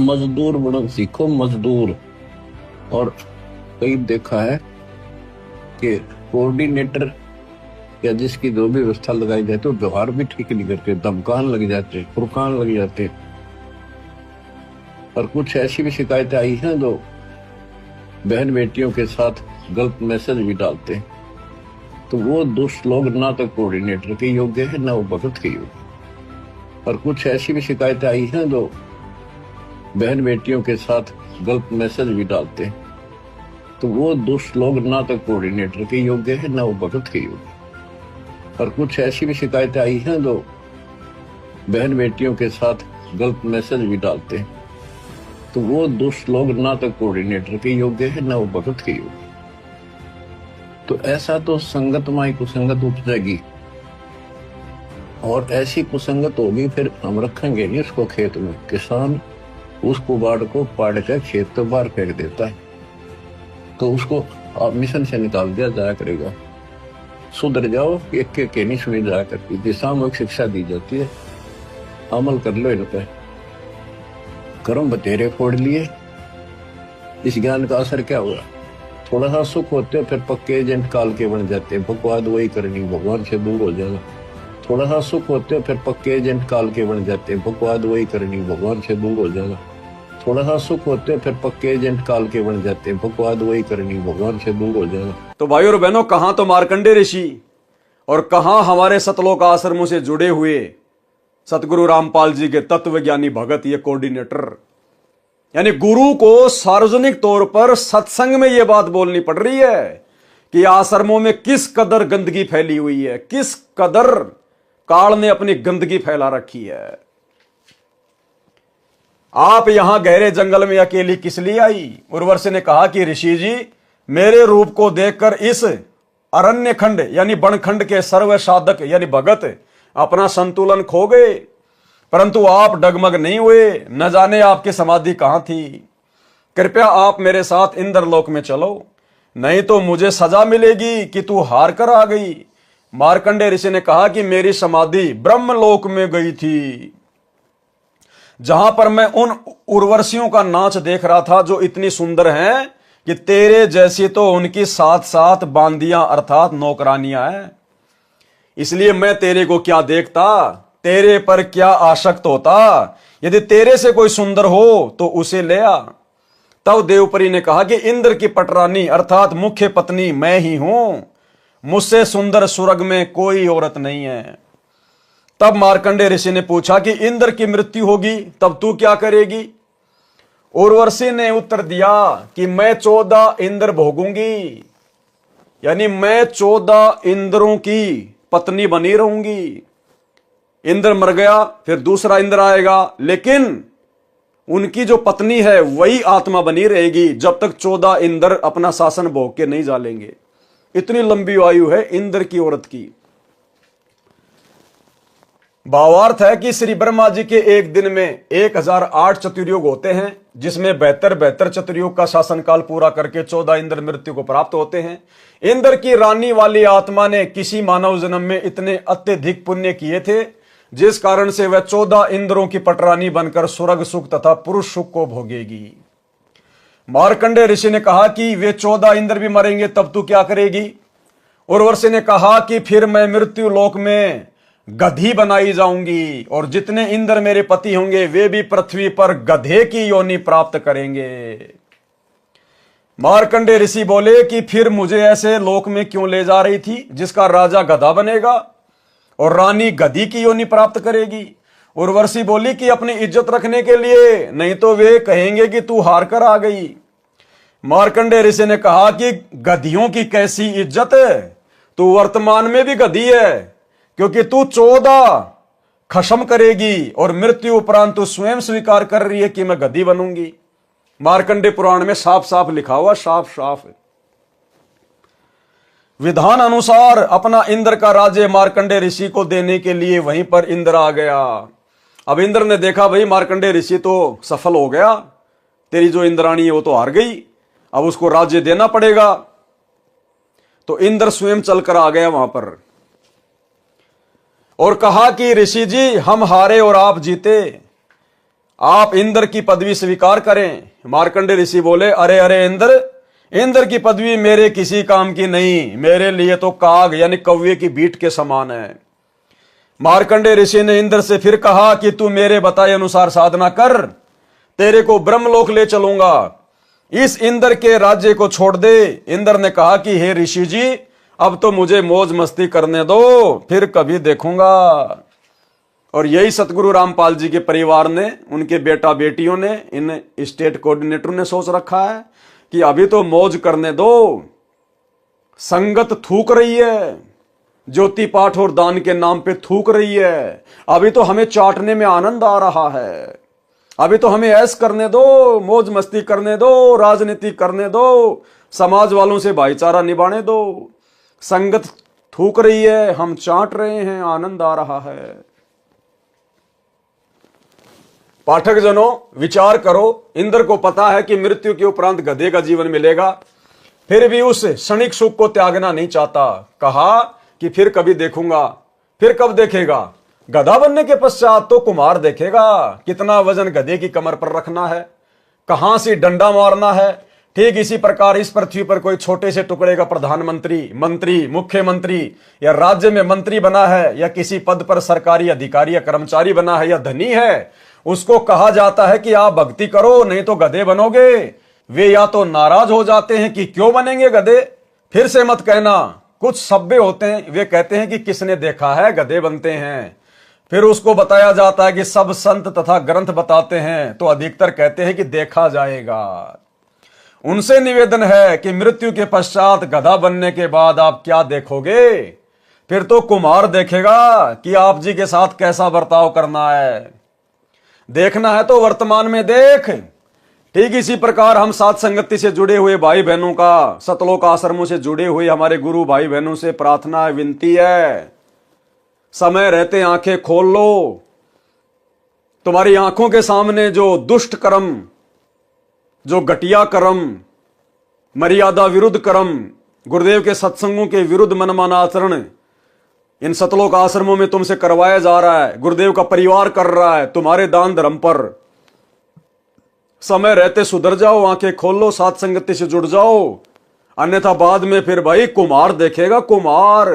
मजदूर बनो सीखो, मजदूर। और कई देखा है कि कोऑर्डिनेटर या जिसकी जो भी व्यवस्था लगाई जाए तो व्यवहार भी ठीक नहीं करते, धमकान लग जाते, फुरकान लग जाते। और कुछ ऐसी भी शिकायतें आई हैं जो बहन बेटियों के साथ गलत मैसेज भी डालते हैं। तो वो दुष्ट लोग ना तो कोऑर्डिनेटर के योग्य है ना वो भगत के योग्य। और कुछ ऐसी भी शिकायतें आई हैं जो बहन बेटियों के साथ गलत मैसेज भी डालते हैं। तो वो दुष्ट लोग ना तो कोऑर्डिनेटर के योग्य है ना वो भगत के योग्य। और कुछ ऐसी भी शिकायतें आई हैं जो बहन बेटियों के साथ गलत मैसेज भी डालते हैं। तो वो दुष्ट लोग ना तो कोऑर्डिनेटर के योग्य है ना वो भगत के योग्य। तो ऐसा तो संगत माई कुसंगत उपजेगी, और ऐसी कुसंगत होगी फिर हम रखेंगे नहीं उसको खेत में। किसान उस कुबाड़ को पाड़ कर खेत तो बाहर फेंक देता है, तो उसको आप मिशन से निकाल दिया जाया करेगा। सुधर जाओ, एक के नहीं सुनी जाया करती थी, सामूहिक शिक्षा दी जाती है, अमल कर लो इन पे। कर्म बतेरे फोड़ लिए, इस ज्ञान का असर क्या हुआ? थोड़ा सा सुख होते हो फिर पक्के एजेंट काल के बन जाते हैं, बकवाद वही करनी, भगवान से दूर हो जाना। थोड़ा सा सुख होते हो फिर पक्के एजेंट काल के बन जाते हैं, बकवाद वही करनी, भगवान से दूर हो जाना। थोड़ा सा सुख होते हो फिर पक्के एजेंट काल के बन जाते हैं, बकवाद वही करनी, भगवान से दूर हो जाना। तो भाइयों और बहनों, कहां तो मार्कंडे ऋषि और कहां हमारे सतलोक आश्रमों से जुड़े हुए सतगुरु रामपाल जी के तत्वज्ञानी भगत, ये कोऑर्डिनेटर। यानी गुरु को सार्वजनिक तौर पर सत्संग में यह बात बोलनी पड़ रही है कि आश्रमों में किस कदर गंदगी फैली हुई है, किस कदर काल ने अपनी गंदगी फैला रखी है। आप यहां गहरे जंगल में अकेली किस लिए आई? उर्वशी ने कहा कि ऋषि जी, मेरे रूप को देखकर इस अरण्य खंड यानी बनखंड के सर्व साधक यानी भगत अपना संतुलन खो गए, परंतु आप डगमग नहीं हुए। न जाने आपकी समाधि कहां थी। कृपया आप मेरे साथ इंद्रलोक में चलो, नहीं तो मुझे सजा मिलेगी कि तू हार कर आ गई। मार्कंडे ऋषि ने कहा कि मेरी समाधि ब्रह्मलोक में गई थी, जहां पर मैं उन उर्वशियों का नाच देख रहा था जो इतनी सुंदर हैं कि तेरे जैसी तो उनकी साथ साथ बांदियां अर्थात नौकरानियां हैं। इसलिए मैं तेरे को क्या देखता, तेरे पर क्या आसक्त होता। यदि तेरे से कोई सुंदर हो तो उसे ले आ। तब देवपरी ने कहा कि इंद्र की पटरानी अर्थात मुख्य पत्नी मैं ही हूं, मुझसे सुंदर स्वर्ग में कोई औरत नहीं है। तब मार्कंडे ऋषि ने पूछा कि इंद्र की मृत्यु होगी तब तू क्या करेगी? उर्वशी ने उत्तर दिया कि मैं 14 इंद्र भोगूंगी, यानी मैं 14 इंद्रों की पत्नी बनी रहूंगी। इंद्र मर गया फिर दूसरा इंद्र आएगा, लेकिन उनकी जो पत्नी है वही आत्मा बनी रहेगी जब तक 14 इंद्र अपना शासन भोग के नहीं जालेंगे। इतनी लंबी आयु है इंद्र की औरत की। भावार्थ है कि श्री ब्रह्मा जी के एक दिन में 1008 चतुर्युग होते हैं, जिसमें 72 चतुर्युग का शासनकाल पूरा करके 14 इंद्र मृत्यु को प्राप्त होते हैं। इंद्र की रानी वाली आत्मा ने किसी मानव जन्म में इतने अत्यधिक पुण्य किए थे जिस कारण से वह 14 इंद्रों की पटरानी बनकर स्वर्ग सुख तथा पुरुष सुख को भोगेगी। मार्कंडे ऋषि ने कहा कि वे 14 इंद्र भी मरेंगे तब तू क्या करेगी? उर्वशी ने कहा कि फिर मैं मृत्यु लोक में गधी बनाई जाऊंगी और जितने इंद्र मेरे पति होंगे वे भी पृथ्वी पर गधे की योनि प्राप्त करेंगे। मार्कंडे ऋषि बोले कि फिर मुझे ऐसे लोक में क्यों ले जा रही थी जिसका राजा गधा बनेगा और रानी गधी की योनि प्राप्त करेगी? उर्वशी बोली कि अपनी इज्जत रखने के लिए, नहीं तो वे कहेंगे कि तू हार कर आ गई। मार्कंडे ऋषि ने कहा कि गधियों की कैसी इज्जत है, तू वर्तमान में भी गधी है, क्योंकि तू 14 खत्म करेगी और मृत्यु उपरांत तू स्वयं स्वीकार कर रही है कि मैं गधी बनूंगी। मार्कंडे पुराण में साफ साफ लिखा हुआ, साफ साफ है। विधान अनुसार अपना इंद्र का राज्य मार्कंडे ऋषि को देने के लिए वहीं पर इंद्र आ गया। अब इंद्र ने देखा भाई मार्कंडे ऋषि तो सफल हो गया, तेरी जो इंद्राणी है वो तो हार गई, अब उसको राज्य देना पड़ेगा। तो इंद्र स्वयं चलकर आ गया वहां पर और कहा कि ऋषि जी हम हारे और आप जीते, आप इंद्र की पदवी स्वीकार करें। मार्कंडे ऋषि बोले अरे अरे इंद्र की पदवी मेरे किसी काम की नहीं, मेरे लिए तो काग यानी कौवे की बीट के समान है। मार्कंडे ऋषि ने इंद्र से फिर कहा कि तू मेरे बताए अनुसार साधना कर, तेरे को ब्रह्मलोक ले चलूंगा, इस इंद्र के राज्य को छोड़ दे। इंद्र ने कहा कि हे ऋषि जी अब तो मुझे मौज मस्ती करने दो, फिर कभी देखूंगा। और यही सतगुरु रामपाल जी के परिवार ने, उनके बेटा बेटियों ने, इन स्टेट कोऑर्डिनेटर ने सोच रखा है कि अभी तो मौज करने दो, संगत थूक रही है, ज्योति पाठ और दान के नाम पे थूक रही है, अभी तो हमें चाटने में आनंद आ रहा है, अभी तो हमें ऐश करने दो, मौज मस्ती करने दो, राजनीति करने दो, समाज वालों से भाईचारा निभाने दो। संगत थूक रही है, हम चाट रहे हैं, आनंद आ रहा है। पाठक जनों विचार करो, इंद्र को पता है कि मृत्यु के उपरांत गधे का जीवन मिलेगा, फिर भी उस क्षणिक सुख को त्यागना नहीं चाहता। कहा कि फिर कभी देखूंगा। फिर कब देखेगा? गधा बनने के पश्चात तो कुमार देखेगा कितना वजन गधे की कमर पर रखना है, कहां से डंडा मारना है। ठीक इसी प्रकार इस पृथ्वी पर कोई छोटे से टुकड़े का प्रधानमंत्री, मंत्री, मुख्यमंत्री या राज्य में मंत्री बना है या किसी पद पर सरकारी अधिकारी या कर्मचारी बना है या धनी है, उसको कहा जाता है कि आप भक्ति करो नहीं तो गधे बनोगे। वे या तो नाराज हो जाते हैं कि क्यों बनेंगे गधे, फिर से मत कहना। कुछ सभ्य होते हैं, वे कहते हैं कि किसने देखा है गधे बनते हैं। फिर उसको बताया जाता है कि सब संत तथा ग्रंथ बताते हैं, तो अधिकतर कहते हैं कि देखा जाएगा। उनसे निवेदन है कि मृत्यु के पश्चात गधा बनने के बाद आप क्या देखोगे? फिर तो कुमार देखेगा कि आप जी के साथ कैसा बर्ताव करना है। देखना है तो वर्तमान में देख। ठीक इसी प्रकार हम साथ संगति से जुड़े हुए भाई बहनों का, सतलोक आश्रमों से जुड़े हुए हमारे गुरु भाई बहनों से प्रार्थना है, विनती है, समय रहते आंखें खोल लो। तुम्हारी आंखों के सामने जो दुष्ट कर्म, जो घटिया कर्म, मर्यादा विरुद्ध कर्म, गुरुदेव के सत्संगों के विरुद्ध मनमाना आचरण इन सतलोक आश्रमों में तुमसे करवाया जा रहा है, गुरुदेव का परिवार कर रहा है तुम्हारे दान धर्म पर। समय रहते सुधर जाओ, आंखें खोल लो, साथ संगति से जुड़ जाओ, अन्यथा बाद में फिर भाई कुमार देखेगा। कुमार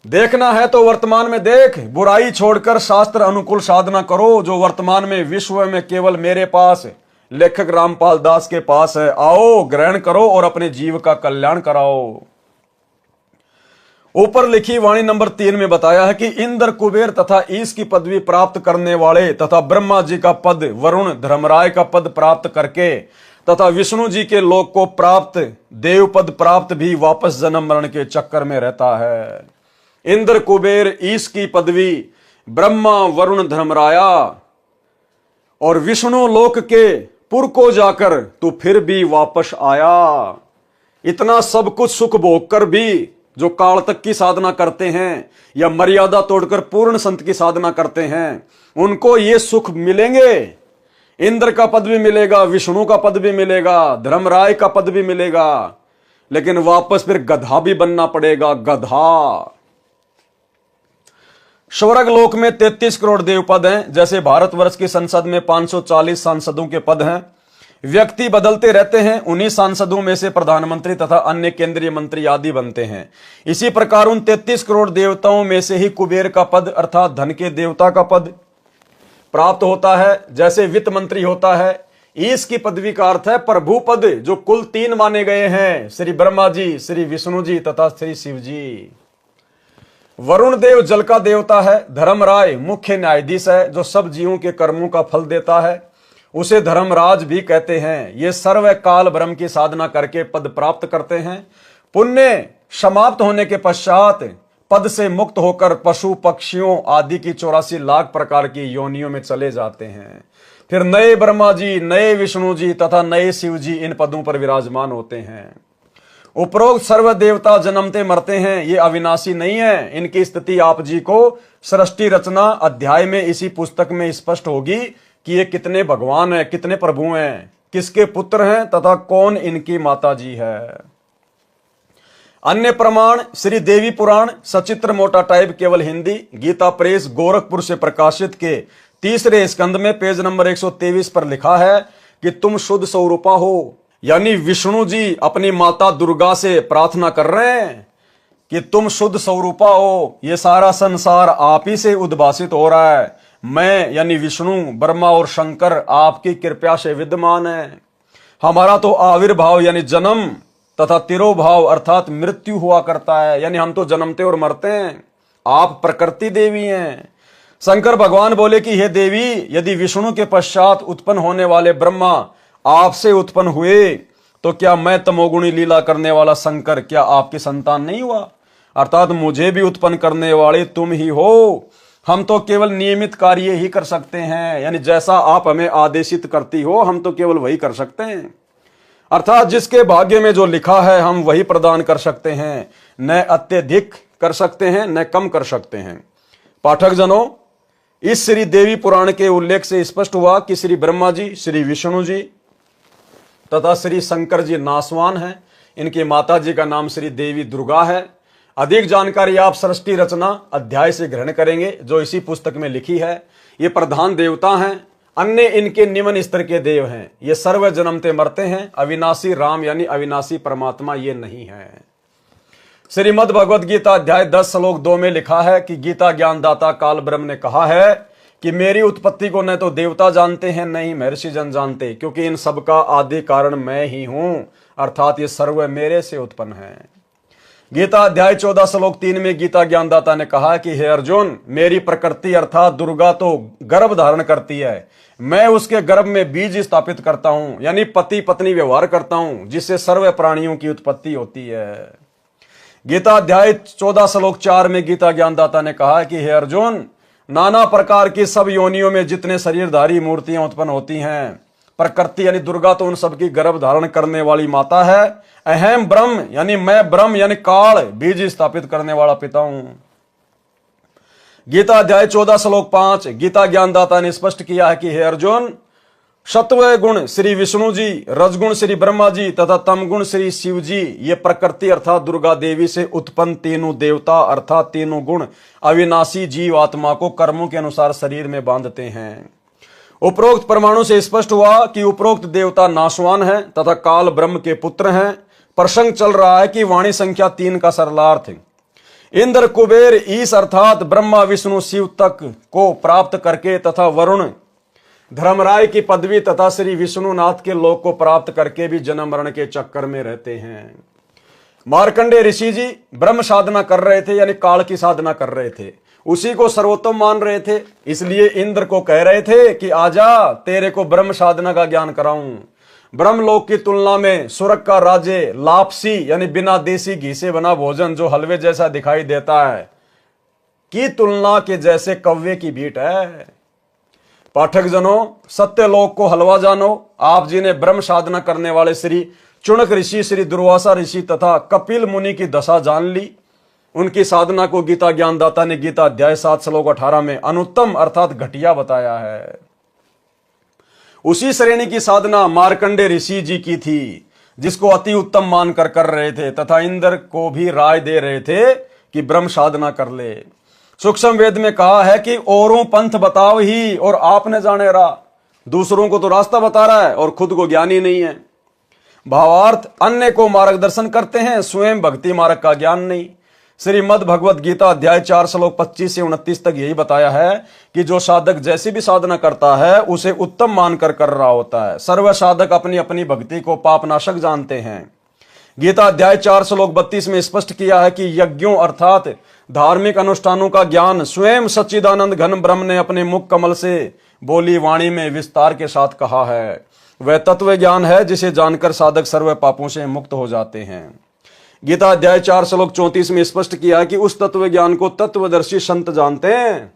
देखना है तो वर्तमान में देख, बुराई छोड़कर शास्त्र अनुकूल साधना करो, जो वर्तमान में विश्व में केवल मेरे पास, लेखक रामपाल दास के पास है। आओ ग्रहण करो और अपने जीव का कल्याण कराओ। ऊपर लिखी वाणी नंबर 3 में बताया है कि इंद्र, कुबेर तथा ईश की पदवी प्राप्त करने वाले तथा ब्रह्मा जी का पद, वरुण, धर्मराय का पद प्राप्त करके तथा विष्णु जी के लोक को प्राप्त, देव पद प्राप्त भी वापस जन्म मरण के चक्कर में रहता है। इंद्र, कुबेर, ईश की पदवी, ब्रह्मा, वरुण, धर्मराया और विष्णु लोक के पुर को जाकर तू फिर भी वापस आया। इतना सब कुछ सुख भोग कर भी जो काल तक की साधना करते हैं या मर्यादा तोड़कर पूर्ण संत की साधना करते हैं, उनको ये सुख मिलेंगे। इंद्र का पद भी मिलेगा, विष्णु का पद भी मिलेगा, धर्मराय का पद भी मिलेगा, लेकिन वापस फिर गधा भी बनना पड़ेगा। गधा। स्वर्ग लोक में 33 करोड़ देव पद हैं, जैसे भारतवर्ष की संसद में 540 सांसदों के पद हैं। व्यक्ति बदलते रहते हैं, उन्हीं सांसदों में से प्रधानमंत्री तथा अन्य केंद्रीय मंत्री आदि बनते हैं। इसी प्रकार उन 33 करोड़ देवताओं में से ही कुबेर का पद अर्थात धन के देवता का पद प्राप्त होता है, जैसे वित्त मंत्री होता है। ईश की पदवी का अर्थ है प्रभु पद, जो कुल 3 माने गए हैं, श्री ब्रह्मा जी, श्री विष्णु जी तथा श्री शिव जी। वरुण देव जल का देवता है। धर्मराय मुख्य न्यायाधीश है, जो सब जीवों के कर्मों का फल देता है, उसे धर्मराज भी कहते हैं। ये सर्व काल ब्रह्म की साधना करके पद प्राप्त करते हैं। पुण्य समाप्त होने के पश्चात पद से मुक्त होकर पशु पक्षियों आदि की 84 लाख प्रकार की योनियों में चले जाते हैं। फिर नए ब्रह्मा जी, नए विष्णु जी तथा नए शिव जी इन पदों पर विराजमान होते हैं। उपरोक्त सर्व देवता जन्मते मरते हैं, ये अविनाशी नहीं है। इनकी स्थिति आप जी को सृष्टि रचना अध्याय में इसी पुस्तक में स्पष्ट होगी कि ये कितने भगवान हैं, कितने प्रभु हैं, किसके पुत्र हैं तथा कौन इनकी माता जी है। अन्य प्रमाण श्री देवी पुराण सचित्र मोटा टाइप केवल हिंदी, गीता प्रेस गोरखपुर से प्रकाशित के 3रे स्कंद में पेज नंबर 123 पर लिखा है कि तुम शुद्ध स्वरूपा हो। यानी विष्णु जी अपनी माता दुर्गा से प्रार्थना कर रहे हैं कि तुम शुद्ध स्वरूपा हो, ये सारा संसार आप ही से उद्भासित हो रहा है। मैं यानी विष्णु, ब्रह्मा और शंकर आपकी कृपा से विद्यमान है। हमारा तो आविर्भाव यानी जन्म तथा तिरोभाव अर्थात मृत्यु हुआ करता है, यानी हम तो जन्मते और मरते हैं। आप प्रकृति देवी हैं। शंकर भगवान बोले कि हे देवी, यदि विष्णु के पश्चात उत्पन्न होने वाले ब्रह्मा आपसे उत्पन्न हुए तो क्या मैं तमोगुणी लीला करने वाला शंकर क्या आपकी संतान नहीं हुआ? अर्थात मुझे भी उत्पन्न करने वाले तुम ही हो। हम तो केवल नियमित कार्य ही कर सकते हैं, यानी जैसा आप हमें आदेशित करती हो हम तो केवल वही कर सकते हैं। अर्थात जिसके भाग्य में जो लिखा है हम वही प्रदान कर सकते हैं, न अत्यधिक कर सकते हैं न कम कर सकते हैं। पाठक जनों, इस श्री देवी पुराण के उल्लेख से स्पष्ट हुआ कि श्री ब्रह्मा जी, श्री विष्णु जी तथा श्री शंकर जी नासवान हैं। इनकी माता जी का नाम श्री देवी दुर्गा है। अधिक जानकारी आप सृष्टि रचना अध्याय से ग्रहण करेंगे जो इसी पुस्तक में लिखी है। ये प्रधान देवता हैं, अन्य इनके निम्न स्तर के देव हैं। ये सर्व जन्मते मरते हैं। अविनाशी राम यानी अविनाशी परमात्मा ये नहीं है। श्रीमद् भगवद गीता अध्याय 10 श्लोक 2 में लिखा है कि गीता ज्ञानदाता काल ब्रह्म ने कहा है कि मेरी उत्पत्ति को न तो देवता जानते हैं न ही महर्षि जन जानते, क्योंकि इन सब का आदि कारण मैं ही हूं, अर्थात ये सर्व मेरे से उत्पन्न है। गीता अध्याय 14 श्लोक 3 में गीता ज्ञानदाता ने कहा कि हे अर्जुन, मेरी प्रकृति अर्थात दुर्गा तो गर्भ धारण करती है, मैं उसके गर्भ में बीज स्थापित करता हूं, यानी पति पत्नी व्यवहार करता हूं, जिससे सर्व प्राणियों की उत्पत्ति होती है। गीता अध्याय 14 श्लोक 4 में गीता ज्ञानदाता ने कहा कि हे अर्जुन, नाना प्रकार की सब योनियों में जितने शरीरधारी मूर्तियां उत्पन्न होती हैं, प्रकृति यानी दुर्गा तो उन सबकी गर्भ धारण करने वाली माता है। अहम ब्रह्म यानी मैं ब्रह्म यानी काल बीज स्थापित करने वाला पिता हूं। गीता अध्याय 14 श्लोक 5 गीता ज्ञानदाता ने स्पष्ट किया है कि हे अर्जुन, सत्व गुण श्री विष्णु जी, रजगुण श्री ब्रह्मा जी तथा तमगुण श्री शिव जी, ये प्रकृति अर्थात दुर्गा देवी से उत्पन्न तीनों देवता अर्थात तीनों गुण अविनाशी जीव आत्मा को कर्मों के अनुसार शरीर में बांधते हैं। उपरोक्त परमाणु से स्पष्ट हुआ कि उपरोक्त देवता नाशवान हैं तथा काल ब्रह्म के पुत्र हैं। प्रसंग चल रहा है कि वाणी संख्या 3 का सरलार्थ इंद्र कुबेर ईश अर्थात ब्रह्मा विष्णु शिव तक को प्राप्त करके तथा वरुण धर्मराय की पदवी तथा श्री विष्णुनाथ के लोक को प्राप्त करके भी जन्म मरण के चक्कर में रहते हैं। मार्कंडेय ऋषि जी ब्रह्म साधना कर रहे थे, यानी काल की साधना कर रहे थे, उसी को सर्वोत्तम मान रहे थे। इसलिए इंद्र को कह रहे थे कि आजा, तेरे को ब्रह्म साधना का ज्ञान कराऊं। ब्रह्मलोक की तुलना में स्वर्ग का राज्य लापसी यानी बिना देसी घी से बना भोजन जो हलवे जैसा दिखाई देता है की तुलना के जैसे कव्वे की भीट है। पाठक जनों, सत्य लोक को हलवा जानो। आप जी ने ब्रह्म साधना करने वाले श्री चुनक ऋषि, श्री दुर्वासा ऋषि तथा कपिल मुनि की दशा जान ली। उनकी साधना को गीता ज्ञानदाता ने गीता अध्याय 7 श्लोक 18 में अनुत्तम अर्थात घटिया बताया है। उसी श्रेणी की साधना मार्कंडेय ऋषि जी की थी, जिसको अति उत्तम मानकर कर रहे थे तथा इंद्र को भी राय दे रहे थे कि ब्रह्म साधना कर ले। सूक्ष्म वेद में कहा है कि औरों पंथ बताओ ही और आपने जाने रहा। दूसरों को तो रास्ता बता रहा है और खुद को ज्ञानी नहीं है। भावार्थ, अन्य को मार्गदर्शन करते हैं, स्वयं भक्ति मार्ग का ज्ञान नहीं। श्रीमद् भगवद गीता अध्याय 4 श्लोक 25 से 29 तक यही बताया है कि जो साधक जैसी भी साधना करता है उसे उत्तम मानकर कर रहा होता है। सर्व साधक अपनी अपनी भक्ति को पापनाशक जानते हैं। गीता अध्याय 4 श्लोक 32 में स्पष्ट किया है कि यज्ञों अर्थात धार्मिक अनुष्ठानों का ज्ञान स्वयं सच्चिदानंद घन ब्रह्म ने अपने मुख कमल से बोली वाणी में विस्तार के साथ कहा है। वह तत्व ज्ञान है जिसे जानकर साधक सर्व पापों से मुक्त हो जाते हैं। गीता अध्याय 4 श्लोक 34 में स्पष्ट किया है कि उस तत्व ज्ञान को तत्वदर्शी संत जानते हैं।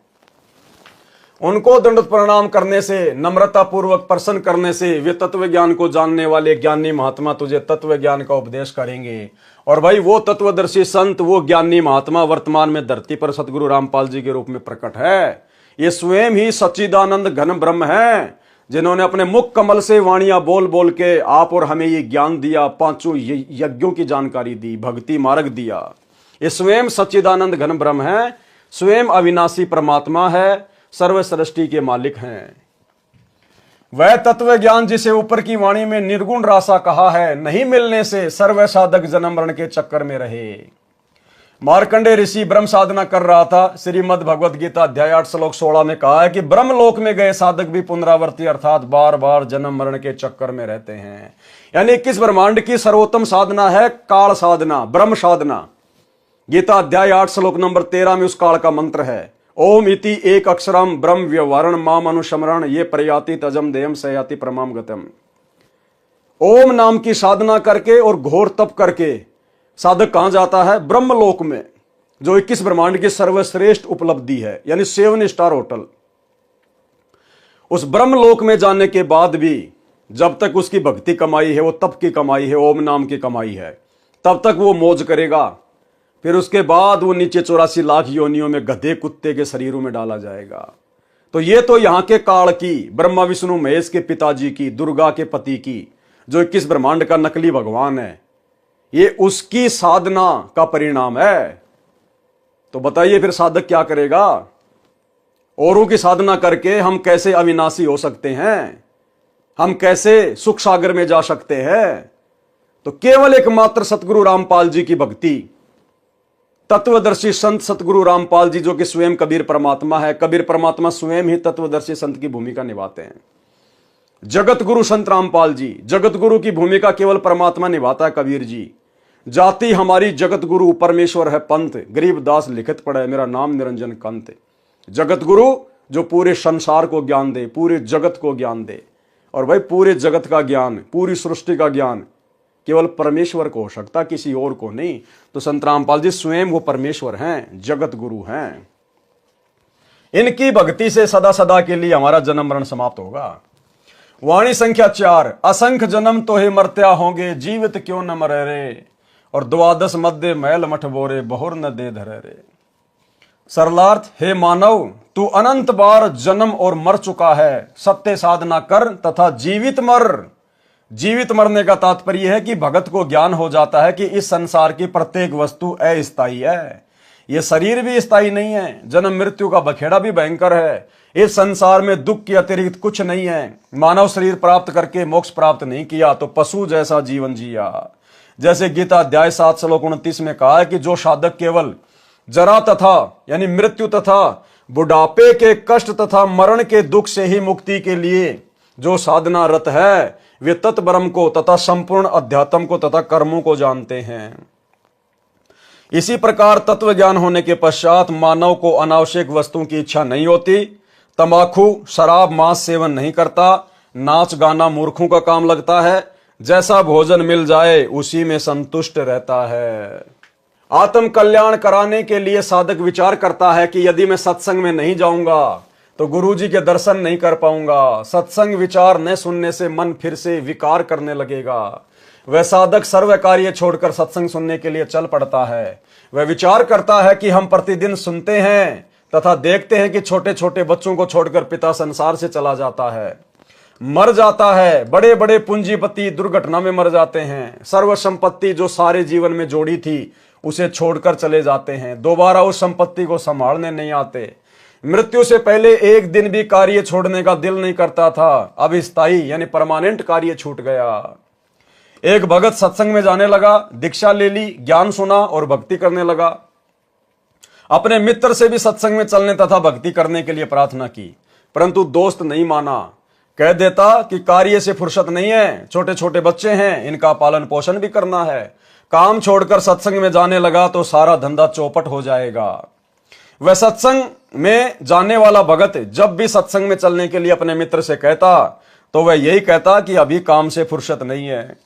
उनको दंडवत प्रणाम करने से, नम्रता पूर्वक प्रसन्न करने से वे तत्व ज्ञान को जानने वाले ज्ञानी महात्मा तुझे तत्व ज्ञान का उपदेश करेंगे। और भाई वो तत्वदर्शी संत, वो ज्ञानी महात्मा वर्तमान में धरती पर सतगुरु रामपाल जी के रूप में प्रकट है। ये स्वयं ही सच्चिदानंद घन ब्रह्म है, जिन्होंने अपने मुख कमल से वाणियां बोल बोल के आप और हमें ये ज्ञान दिया, पांचों यज्ञों की जानकारी दी, भक्ति मार्ग दिया। ये स्वयं सच्चिदानंद घन ब्रह्म है, स्वयं अविनाशी परमात्मा है, सर्व सृष्टि के मालिक हैं। वह तत्व ज्ञान जिसे ऊपर की वाणी में निर्गुण रासा कहा है, नहीं मिलने से सर्व साधक जन्म मरण के चक्कर में रहे। मार्कंडे ऋषि ब्रह्म साधना कर रहा था। श्रीमद् भगवद गीता अध्याय 8 श्लोक 16 में कहा है कि ब्रह्म लोक में गए साधक भी पुनरावर्ती अर्थात बार बार जन्म मरण के चक्कर में रहते हैं। यानी 21 ब्रह्मांड की सर्वोत्तम साधना है काल साधना, ब्रह्म साधना। गीता अध्याय 8 श्लोक नंबर 13 में उस काल का मंत्र है, ओम इति एक अक्षरम ब्रह्म व्यवहारण माम अनुशमरण ये प्रयाति तजम देयम सयाति प्रमाम गतम। ओम नाम की साधना करके और घोर तप करके साधक कहां जाता है? ब्रह्मलोक में, जो 21 ब्रह्मांड की सर्वश्रेष्ठ उपलब्धि है, यानी 7 स्टार होटल। उस ब्रह्मलोक में जाने के बाद भी जब तक उसकी भक्ति कमाई है, वो तप की कमाई है, ओम नाम की कमाई है, तब तक वो मौज करेगा। फिर उसके बाद वो नीचे 84 लाख योनियों में गधे कुत्ते के शरीरों में डाला जाएगा। तो ये तो यहां के काल की, ब्रह्मा विष्णु महेश के पिताजी की, दुर्गा के पति की, जो 21 ब्रह्मांड का नकली भगवान है, ये उसकी साधना का परिणाम है। तो बताइए फिर साधक क्या करेगा? औरों की साधना करके हम कैसे अविनाशी हो सकते हैं? हम कैसे सुख सागर में जा सकते हैं? तो केवल एकमात्र सतगुरु रामपाल जी की भक्ति, तत्वदर्शी संत सतगुरु रामपाल जी, जो कि स्वयं कबीर परमात्मा है। कबीर परमात्मा स्वयं ही तत्वदर्शी संत की भूमिका निभाते हैं। जगत गुरु संत रामपाल जी, जगत गुरु की भूमिका केवल परमात्मा निभाता है कबीर जी। जाति हमारी जगत गुरु परमेश्वर है पंथ, गरीबदास लिखित पड़े मेरा नाम निरंजन कंत। जगत गुरु जो पूरे संसार को ज्ञान दे, पूरे जगत को ज्ञान दे। और भाई पूरे जगत का ज्ञान, पूरी सृष्टि का ज्ञान केवल परमेश्वर को हो सकता, किसी और को नहीं। तो संत रामपाल जी स्वयं वो परमेश्वर हैं, जगत गुरु हैं। इनकी भक्ति से सदा सदा के लिए हमारा जन्म मरण समाप्त होगा। वाणी संख्या 4, असंख्य जन्म तो हे मर्त्या होंगे, जीवित क्यों न मरे रे। और 12 मध्य मैल मठ बोरे, बहुर न दे धरे रे। सरलार्थ, हे मानव तू अनंत बार जन्म और मर चुका है, सत्य साधना कर तथा जीवित मर। जीवित मरने का तात्पर्य है कि भगत को ज्ञान हो जाता है कि इस संसार की प्रत्येक वस्तु अस्थायी है। यह शरीर भी स्थायी नहीं है, जन्म मृत्यु का बखेड़ा भी भयंकर है। इस संसार में दुख के अतिरिक्त कुछ नहीं है। मानव शरीर प्राप्त करके मोक्ष प्राप्त नहीं किया तो पशु जैसा जीवन जिया। जैसे गीता अध्याय 7 श्लोक 29 में कहा है कि जो साधक केवल जरा तथा यानी मृत्यु तथा बुढ़ापे के कष्ट तथा मरण के दुख से ही मुक्ति के लिए जो साधना रत है, वे तत्ब्रह्म को तथा संपूर्ण अध्यात्म को तथा कर्मों को जानते हैं। इसी प्रकार तत्व ज्ञान होने के पश्चात मानव को अनावश्यक वस्तुओं की इच्छा नहीं होती। तंबाकू, शराब, मांस सेवन नहीं करता। नाच गाना मूर्खों का काम लगता है। जैसा भोजन मिल जाए उसी में संतुष्ट रहता है। आत्म कल्याण कराने के लिए साधक विचार करता है कि यदि मैं सत्संग में नहीं जाऊंगा तो गुरुजी के दर्शन नहीं कर पाऊंगा। सत्संग विचार न सुनने से मन फिर से विकार करने लगेगा। वह साधक सर्व कार्य छोड़कर सत्संग सुनने के लिए चल पड़ता है। वह विचार करता है कि हम प्रतिदिन सुनते हैं तथा देखते हैं कि छोटे छोटे बच्चों को छोड़कर पिता संसार से चला जाता है, मर जाता है। बड़े बड़े पूंजीपति दुर्घटना में मर जाते हैं। सर्व संपत्ति जो सारे जीवन में जोड़ी थी उसे छोड़कर चले जाते हैं, दोबारा उस संपत्ति को संभालने नहीं आते। मृत्यु से पहले एक दिन भी कार्य छोड़ने का दिल नहीं करता था, अब स्थायी यानी परमानेंट कार्य छूट गया। एक भगत सत्संग में जाने लगा, दीक्षा ले ली, ज्ञान सुना और भक्ति करने लगा। अपने मित्र से भी सत्संग में चलने तथा भक्ति करने के लिए प्रार्थना की, परंतु दोस्त नहीं माना। कह देता कि कार्य से फुर्सत नहीं है, छोटे छोटे बच्चे हैं, इनका पालन पोषण भी करना है। काम छोड़कर सत्संग में जाने लगा तो सारा धंधा चौपट हो जाएगा। वह सत्संग में जाने वाला भगत जब भी सत्संग में चलने के लिए अपने मित्र से कहता तो वह यही कहता कि अभी काम से फुर्सत नहीं है।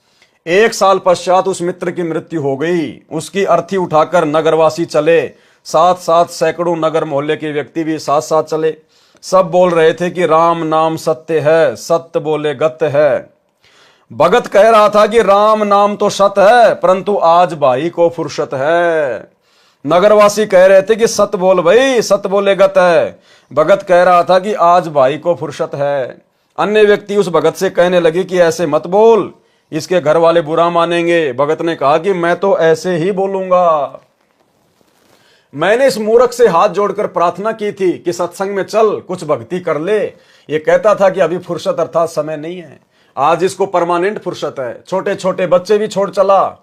1 साल पश्चात उस मित्र की मृत्यु हो गई। उसकी अर्थी उठाकर नगरवासी चले, साथ साथ सैकड़ों नगर मोहल्ले के व्यक्ति भी साथ साथ चले। सब बोल रहे थे कि राम नाम सत्य है, सत्य बोले गत है। भगत कह रहा था कि राम नाम तो सत है, परंतु आज भाई को फुर्सत है। नगरवासी कह रहे थे कि सत बोल भाई, सत बोले गत है। भगत कह रहा था कि आज भाई को फुर्सत है। अन्य व्यक्ति उस भगत से कहने लगे कि ऐसे मत बोल, इसके घर वाले बुरा मानेंगे। भगत ने कहा कि मैं तो ऐसे ही बोलूंगा। मैंने इस मूर्ख से हाथ जोड़कर प्रार्थना की थी कि सत्संग में चल, कुछ भक्ति कर ले। ये कहता था कि अभी फुर्सत अर्थात समय नहीं है। आज इसको परमानेंट फुर्सत है। छोटे छोटे बच्चे भी छोड़ चला,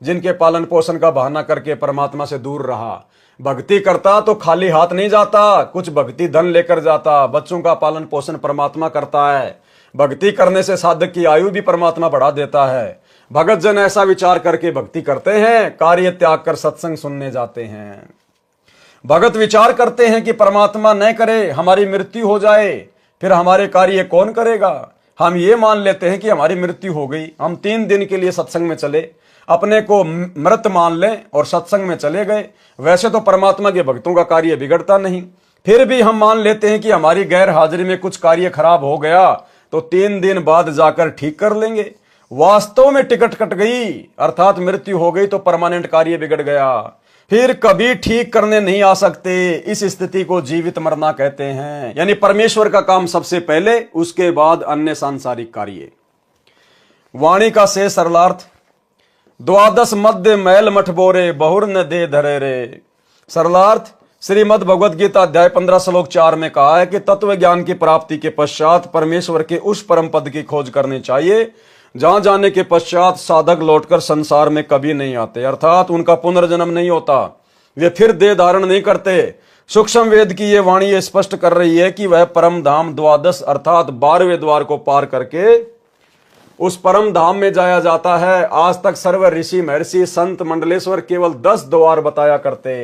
जिनके पालन पोषण का बहाना करके परमात्मा से दूर रहा। भक्ति करता तो खाली हाथ नहीं जाता, कुछ भक्ति धन लेकर जाता। बच्चों का पालन पोषण परमात्मा करता है। भक्ति करने से साधक की आयु भी परमात्मा बढ़ा देता है। भगत जन ऐसा विचार करके भक्ति करते हैं, कार्य त्याग कर सत्संग सुनने जाते हैं। भगत विचार करते हैं कि परमात्मा न करे हमारी मृत्यु हो जाए, फिर हमारे कार्य कौन करेगा। हम ये मान लेते हैं कि हमारी मृत्यु हो गई, हम 3 दिन के लिए सत्संग में चले, अपने को मृत मान लें और सत्संग में चले गए। वैसे तो परमात्मा के भक्तों का कार्य बिगड़ता नहीं, फिर भी हम मान लेते हैं कि हमारी गैर हाजिरी में कुछ कार्य खराब हो गया तो 3 दिन बाद जाकर ठीक कर लेंगे। वास्तव में टिकट कट गई अर्थात मृत्यु हो गई तो परमानेंट कार्य बिगड़ गया, फिर कभी ठीक करने नहीं आ सकते। इस स्थिति को जीवित मरना कहते हैं। यानी परमेश्वर का काम सबसे पहले, उसके बाद अन्य सांसारिक कार्य। वाणी का से सरलार्थ, द्वादश मध्य मैल मठ बोरे, बहुर न दे धरे रे। सरलार्थ, श्रीमद् भगवद गीता अध्याय 15 श्लोक 4 में कहा है कि तत्व ज्ञान की प्राप्ति के पश्चात परमेश्वर के उस परम पद की खोज करनी चाहिए जहां जाने के पश्चात साधक लौटकर संसार में कभी नहीं आते, अर्थात उनका पुनर्जन्म नहीं होता, वे फिर देह धारण नहीं करते। सूक्ष्म वेद की ये वाणी ये स्पष्ट कर रही है कि वह परम धाम द्वादश अर्थात 12वें द्वार को पार करके उस परम धाम में जाया जाता है। आज तक सर्व ऋषि महर्षि संत मंडलेश्वर केवल 10 द्वार बताया करते,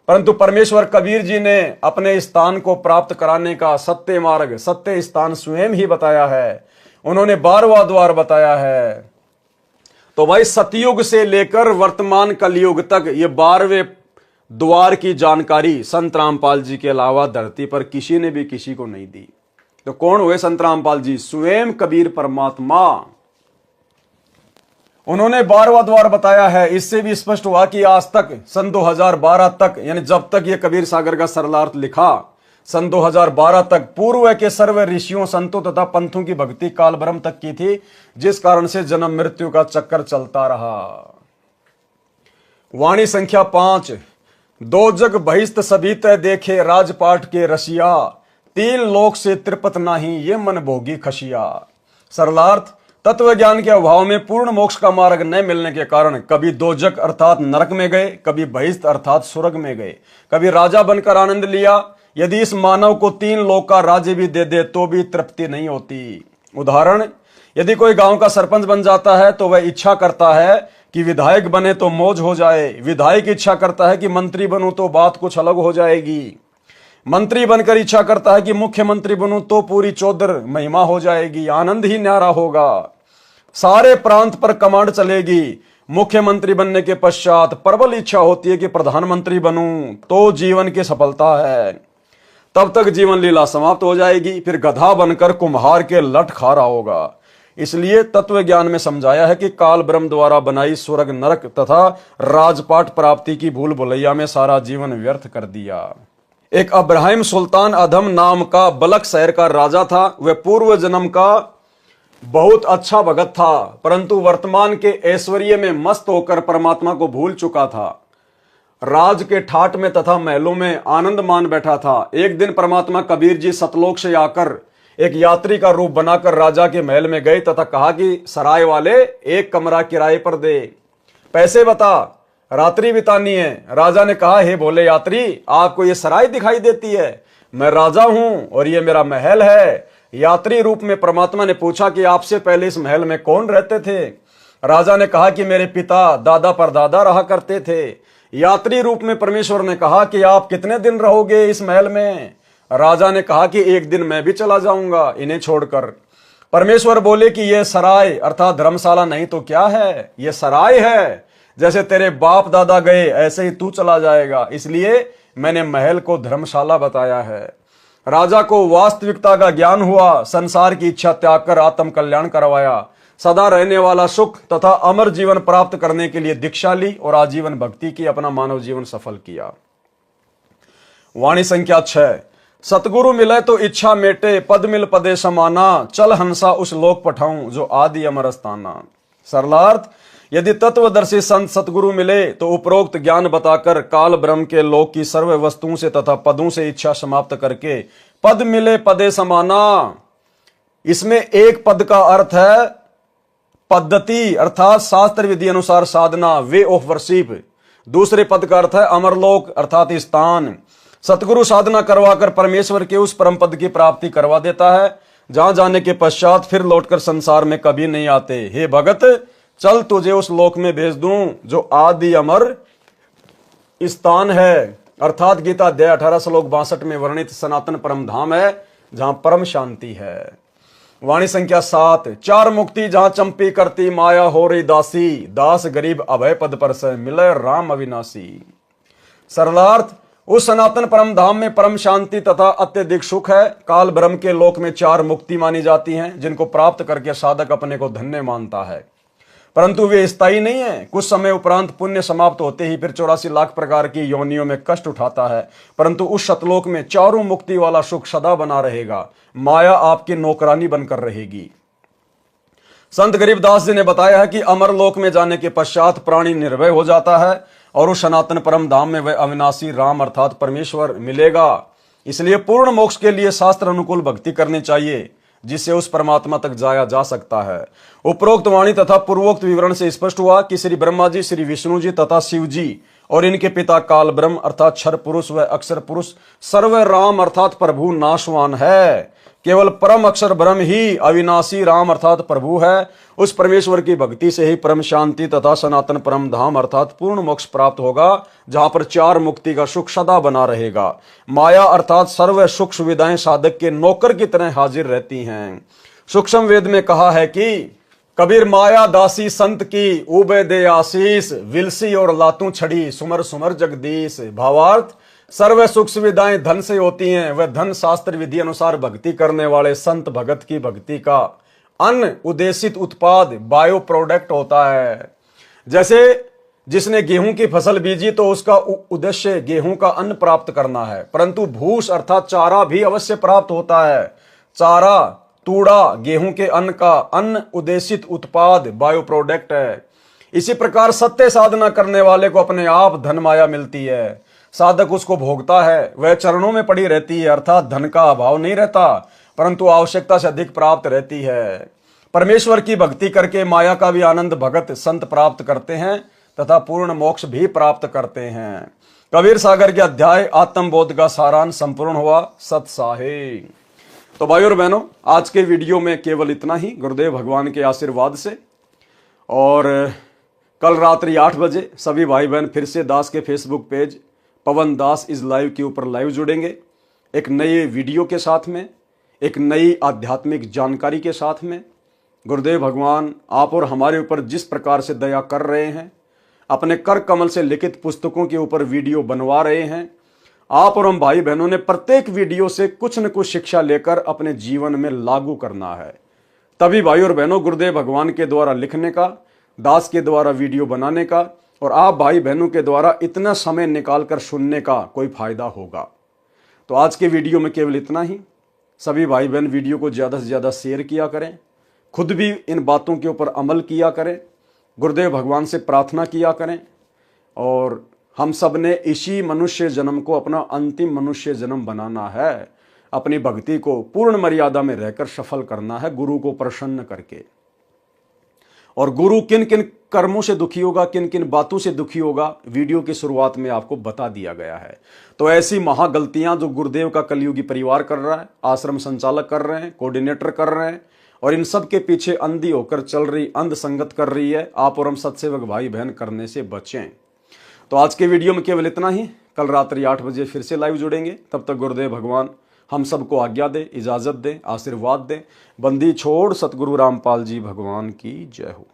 परंतु परमेश्वर कबीर जी ने अपने स्थान को प्राप्त कराने का सत्य मार्ग, सत्य स्थान स्वयं ही बताया है। उन्होंने 12वां द्वार बताया है। तो भाई सतयुग से लेकर वर्तमान कलयुग तक ये 12वें द्वार की जानकारी संत रामपाल जी के अलावा धरती पर किसी ने भी किसी को नहीं दी। तो कौन हुए संत रामपाल जी? स्वयं कबीर परमात्मा। उन्होंने 12वां द्वार बताया है। इससे भी स्पष्ट हुआ कि आज तक सन 2012 तक, यानी जब तक ये कबीर सागर का सरलार्थ लिखा, सन 2012 तक पूर्व के सर्व ऋषियों संतों तथा पंथों की भक्ति काल ब्रह्म तक की थी, जिस कारण से जन्म मृत्यु का चक्कर चलता रहा। वाणी संख्या 5, 2 जग बहिस्त सभी तय देखे, राजपाट के रसिया, 3 लोक से तृपत नाही, ये मन भोगी खशिया। सरलार्थ, तत्व ज्ञान के अभाव में पूर्ण मोक्ष का मार्ग न मिलने के कारण कभी 2 जग अर्थात नरक में गए, कभी बहिस्त अर्थात स्वर्ग में गए, कभी राजा बनकर आनंद लिया। यदि इस मानव को 3 लोक का राज्य भी दे दे तो भी तृप्ति नहीं होती। उदाहरण, यदि कोई गांव का सरपंच बन जाता है तो वह इच्छा करता है कि विधायक बने तो मौज हो जाए। विधायक इच्छा करता है कि मंत्री बनूं तो बात कुछ अलग हो जाएगी। मंत्री बनकर इच्छा करता है कि मुख्यमंत्री बनूं तो पूरी चौधर महिमा हो जाएगी, आनंद ही न्यारा होगा, सारे प्रांत पर कमांड चलेगी। मुख्यमंत्री बनने के पश्चात प्रबल इच्छा होती है कि प्रधानमंत्री बनूं तो जीवन की सफलता है। तब तक जीवन लीला समाप्त हो जाएगी, फिर गधा बनकर कुम्हार के लठ खा रहा होगा। इसलिए तत्व ज्ञान में समझाया है कि काल ब्रह्म द्वारा बनाई स्वर्ग नरक तथा राजपाट प्राप्ति की भूल भुलैया में सारा जीवन व्यर्थ कर दिया। एक अब्राहिम सुल्तान अधम नाम का बलक शहर का राजा था। वह पूर्व जन्म का बहुत अच्छा भगत था, परंतु वर्तमान के ऐश्वर्य में मस्त होकर परमात्मा को भूल चुका था। राज के ठाट में तथा महलों में आनंद मान बैठा था। एक दिन परमात्मा कबीर जी सतलोक से आकर एक यात्री का रूप बनाकर राजा के महल में गए तथा कहा कि सराय वाले 1 कमरा किराए पर दे, पैसे बता, रात्रि बितानी है। राजा ने कहा, हे भोले यात्री, आपको ये सराय दिखाई देती है? मैं राजा हूं और ये मेरा महल है। यात्री रूप में परमात्मा ने पूछा कि आपसे पहले इस महल में कौन रहते थे? राजा ने कहा कि मेरे पिता दादा परदादा रहा करते थे। यात्री रूप में परमेश्वर ने कहा कि आप कितने दिन रहोगे इस महल में? राजा ने कहा कि 1 दिन मैं भी चला जाऊंगा इन्हें छोड़कर। परमेश्वर बोले कि यह सराय अर्थात धर्मशाला नहीं तो क्या है, यह सराय है। जैसे तेरे बाप दादा गए ऐसे ही तू चला जाएगा, इसलिए मैंने महल को धर्मशाला बताया है। राजा को वास्तविकता का ज्ञान हुआ, संसार की इच्छा त्याग कर आत्म कल्याण करवाया, सदा रहने वाला सुख तथा अमर जीवन प्राप्त करने के लिए दीक्षा ली और आजीवन भक्ति की, अपना मानव जीवन सफल किया। वाणी संख्या 6। सतगुरु मिले तो इच्छा मेटे, पद मिल पदे समाना, चल हंसा उस लोक पठाऊं जो आदि अमर स्थाना। सरलार्थ, यदि तत्वदर्शी संत सतगुरु मिले तो उपरोक्त ज्ञान बताकर काल ब्रह्म के लोक की सर्व वस्तुओं से तथा पदों से इच्छा समाप्त करके पद मिले पदे समाना। इसमें एक पद का अर्थ है पद्धति अर्थात शास्त्र विधि अनुसार साधना, वे ऑफ वर्शिप। दूसरे पद का अर्थ है अमरलोक अर्थात स्थान। सतगुरु साधना करवाकर परमेश्वर के उस परम पद की प्राप्ति करवा देता है, जहां जाने के पश्चात फिर लौटकर संसार में कभी नहीं आते। हे भगत, चल तुझे उस लोक में भेज दूं जो आदि अमर स्थान है, अर्थात गीता अध्याय 18 श्लोक 62 में वर्णित सनातन परम धाम है, जहां परम शांति है। वाणी संख्या 7। चार मुक्ति जहां चंपी करती माया हो रही दासी, दास गरीब अभय पद पर से मिले राम अविनाशी। सरलार्थ, उस सनातन परम धाम में परम शांति तथा अत्यधिक सुख है। काल ब्रह्म के लोक में चार मुक्ति मानी जाती हैं, जिनको प्राप्त करके साधक अपने को धन्य मानता है, परंतु वे स्थायी नहीं है। कुछ समय उपरांत पुण्य समाप्त होते ही फिर 84 लाख प्रकार की योनियों में कष्ट उठाता है, परंतु उस सतलोक में चारों मुक्ति वाला सुख सदा बना रहेगा। माया आपकी नौकरानी बनकर रहेगी। संत गरीबदास जी ने बताया है कि अमरलोक में जाने के पश्चात प्राणी निर्भय हो जाता है और उस सनातन परम धाम में वह अविनाशी राम अर्थात परमेश्वर मिलेगा। इसलिए पूर्ण मोक्ष के लिए शास्त्र अनुकूल भक्ति करनी चाहिए, जिससे उस परमात्मा तक जाया जा सकता है। उपरोक्त वाणी तथा पूर्वोक्त विवरण से स्पष्ट हुआ कि श्री ब्रह्मा जी, श्री विष्णु जी तथा शिव जी और इनके पिता काल ब्रह्म अर्थात क्षर पुरुष व अक्षर पुरुष सर्व राम अर्थात प्रभु नाशवान है। केवल परम अक्षर ब्रह्म ही अविनाशी राम अर्थात प्रभु है। उस परमेश्वर की भक्ति से ही परम शांति तथा सनातन परम धाम अर्थात पूर्ण मोक्ष प्राप्त होगा, जहां पर चार मुक्ति का सुख सदा बना रहेगा। माया अर्थात सर्व सुख सुविधाएं साधक के नौकर की तरह हाजिर रहती हैं। सूक्ष्म वेद में कहा है कि कबीर माया दासी संत की उबे दे आशीष, विलसी और लातू छड़ी सुमर सुमर जगदीश। भावार्थ, सर्व सुख सुविधाएं धन से होती हैं, वह धन शास्त्र विधि अनुसार भक्ति करने वाले संत भगत की भक्ति का अन्न उद्देशित उत्पाद बायो प्रोडक्ट होता है। जैसे जिसने गेहूं की फसल बीजी तो उसका उद्देश्य गेहूं का अन्न प्राप्त करना है, परंतु भूस अर्थात चारा भी अवश्य प्राप्त होता है। चारा तूड़ा गेहूं के अन्न का अन्न उद्देशित उत्पाद बायो प्रोडक्ट है। इसी प्रकार सत्य साधना करने वाले को अपने आप धन माया मिलती है, साधक उसको भोगता है, वह चरणों में पड़ी रहती है, अर्थात धन का अभाव नहीं रहता, परंतु आवश्यकता से अधिक प्राप्त रहती है। परमेश्वर की भक्ति करके माया का भी आनंद भगत संत प्राप्त करते हैं तथा पूर्ण मोक्ष भी प्राप्त करते हैं। कबीर सागर के अध्याय आत्मबोध का सारांश संपूर्ण हुआ। सत साहे। तो भाई और बहनों, आज के वीडियो में केवल इतना ही, गुरुदेव भगवान के आशीर्वाद से। और कल रात्रि 8 बजे सभी भाई बहन फिर से दास के Facebook page Pawan Das is live के ऊपर लाइव जुड़ेंगे, एक नए वीडियो के साथ में, एक नई आध्यात्मिक जानकारी के साथ में। गुरुदेव भगवान आप और हमारे ऊपर जिस प्रकार से दया कर रहे हैं, अपने कर कमल से लिखित पुस्तकों के ऊपर वीडियो बनवा रहे हैं, आप और हम भाई बहनों ने प्रत्येक वीडियो से कुछ न कुछ शिक्षा लेकर अपने जीवन में लागू करना है। तभी भाई और बहनों, गुरुदेव भगवान के द्वारा लिखने का, दास के द्वारा वीडियो बनाने का और आप भाई बहनों के द्वारा इतना समय निकालकर सुनने का कोई फायदा होगा। तो आज के वीडियो में केवल इतना ही। सभी भाई बहन वीडियो को ज़्यादा से ज़्यादा शेयर किया करें, खुद भी इन बातों के ऊपर अमल किया करें, गुरुदेव भगवान से प्रार्थना किया करें और हम सब ने इसी मनुष्य जन्म को अपना अंतिम मनुष्य जन्म बनाना है। अपनी भक्ति को पूर्ण मर्यादा में रहकर सफल करना है, गुरु को प्रसन्न करके। और गुरु किन किन कर्मों से दुखी होगा, किन किन बातों से दुखी होगा, वीडियो की शुरुआत में आपको बता दिया गया है। तो ऐसी महागलतियां जो गुरुदेव का कलयुगी परिवार कर रहा है, आश्रम संचालक कर रहे हैं, कोऑर्डिनेटर कर रहे हैं और इन सब के पीछे अंधी होकर चल रही, अंध संगत कर रही है, आप और हम सत्सेवक भाई बहन करने से बचें। तो आज के वीडियो में केवल इतना ही। कल रात्रि 8 बजे फिर से लाइव जुड़ेंगे। तब तक गुरुदेव भगवान हम सबको आज्ञा दे, इजाजत दे, आशीर्वाद दे। बंदी छोड़ सतगुरु रामपाल जी भगवान की जय हो।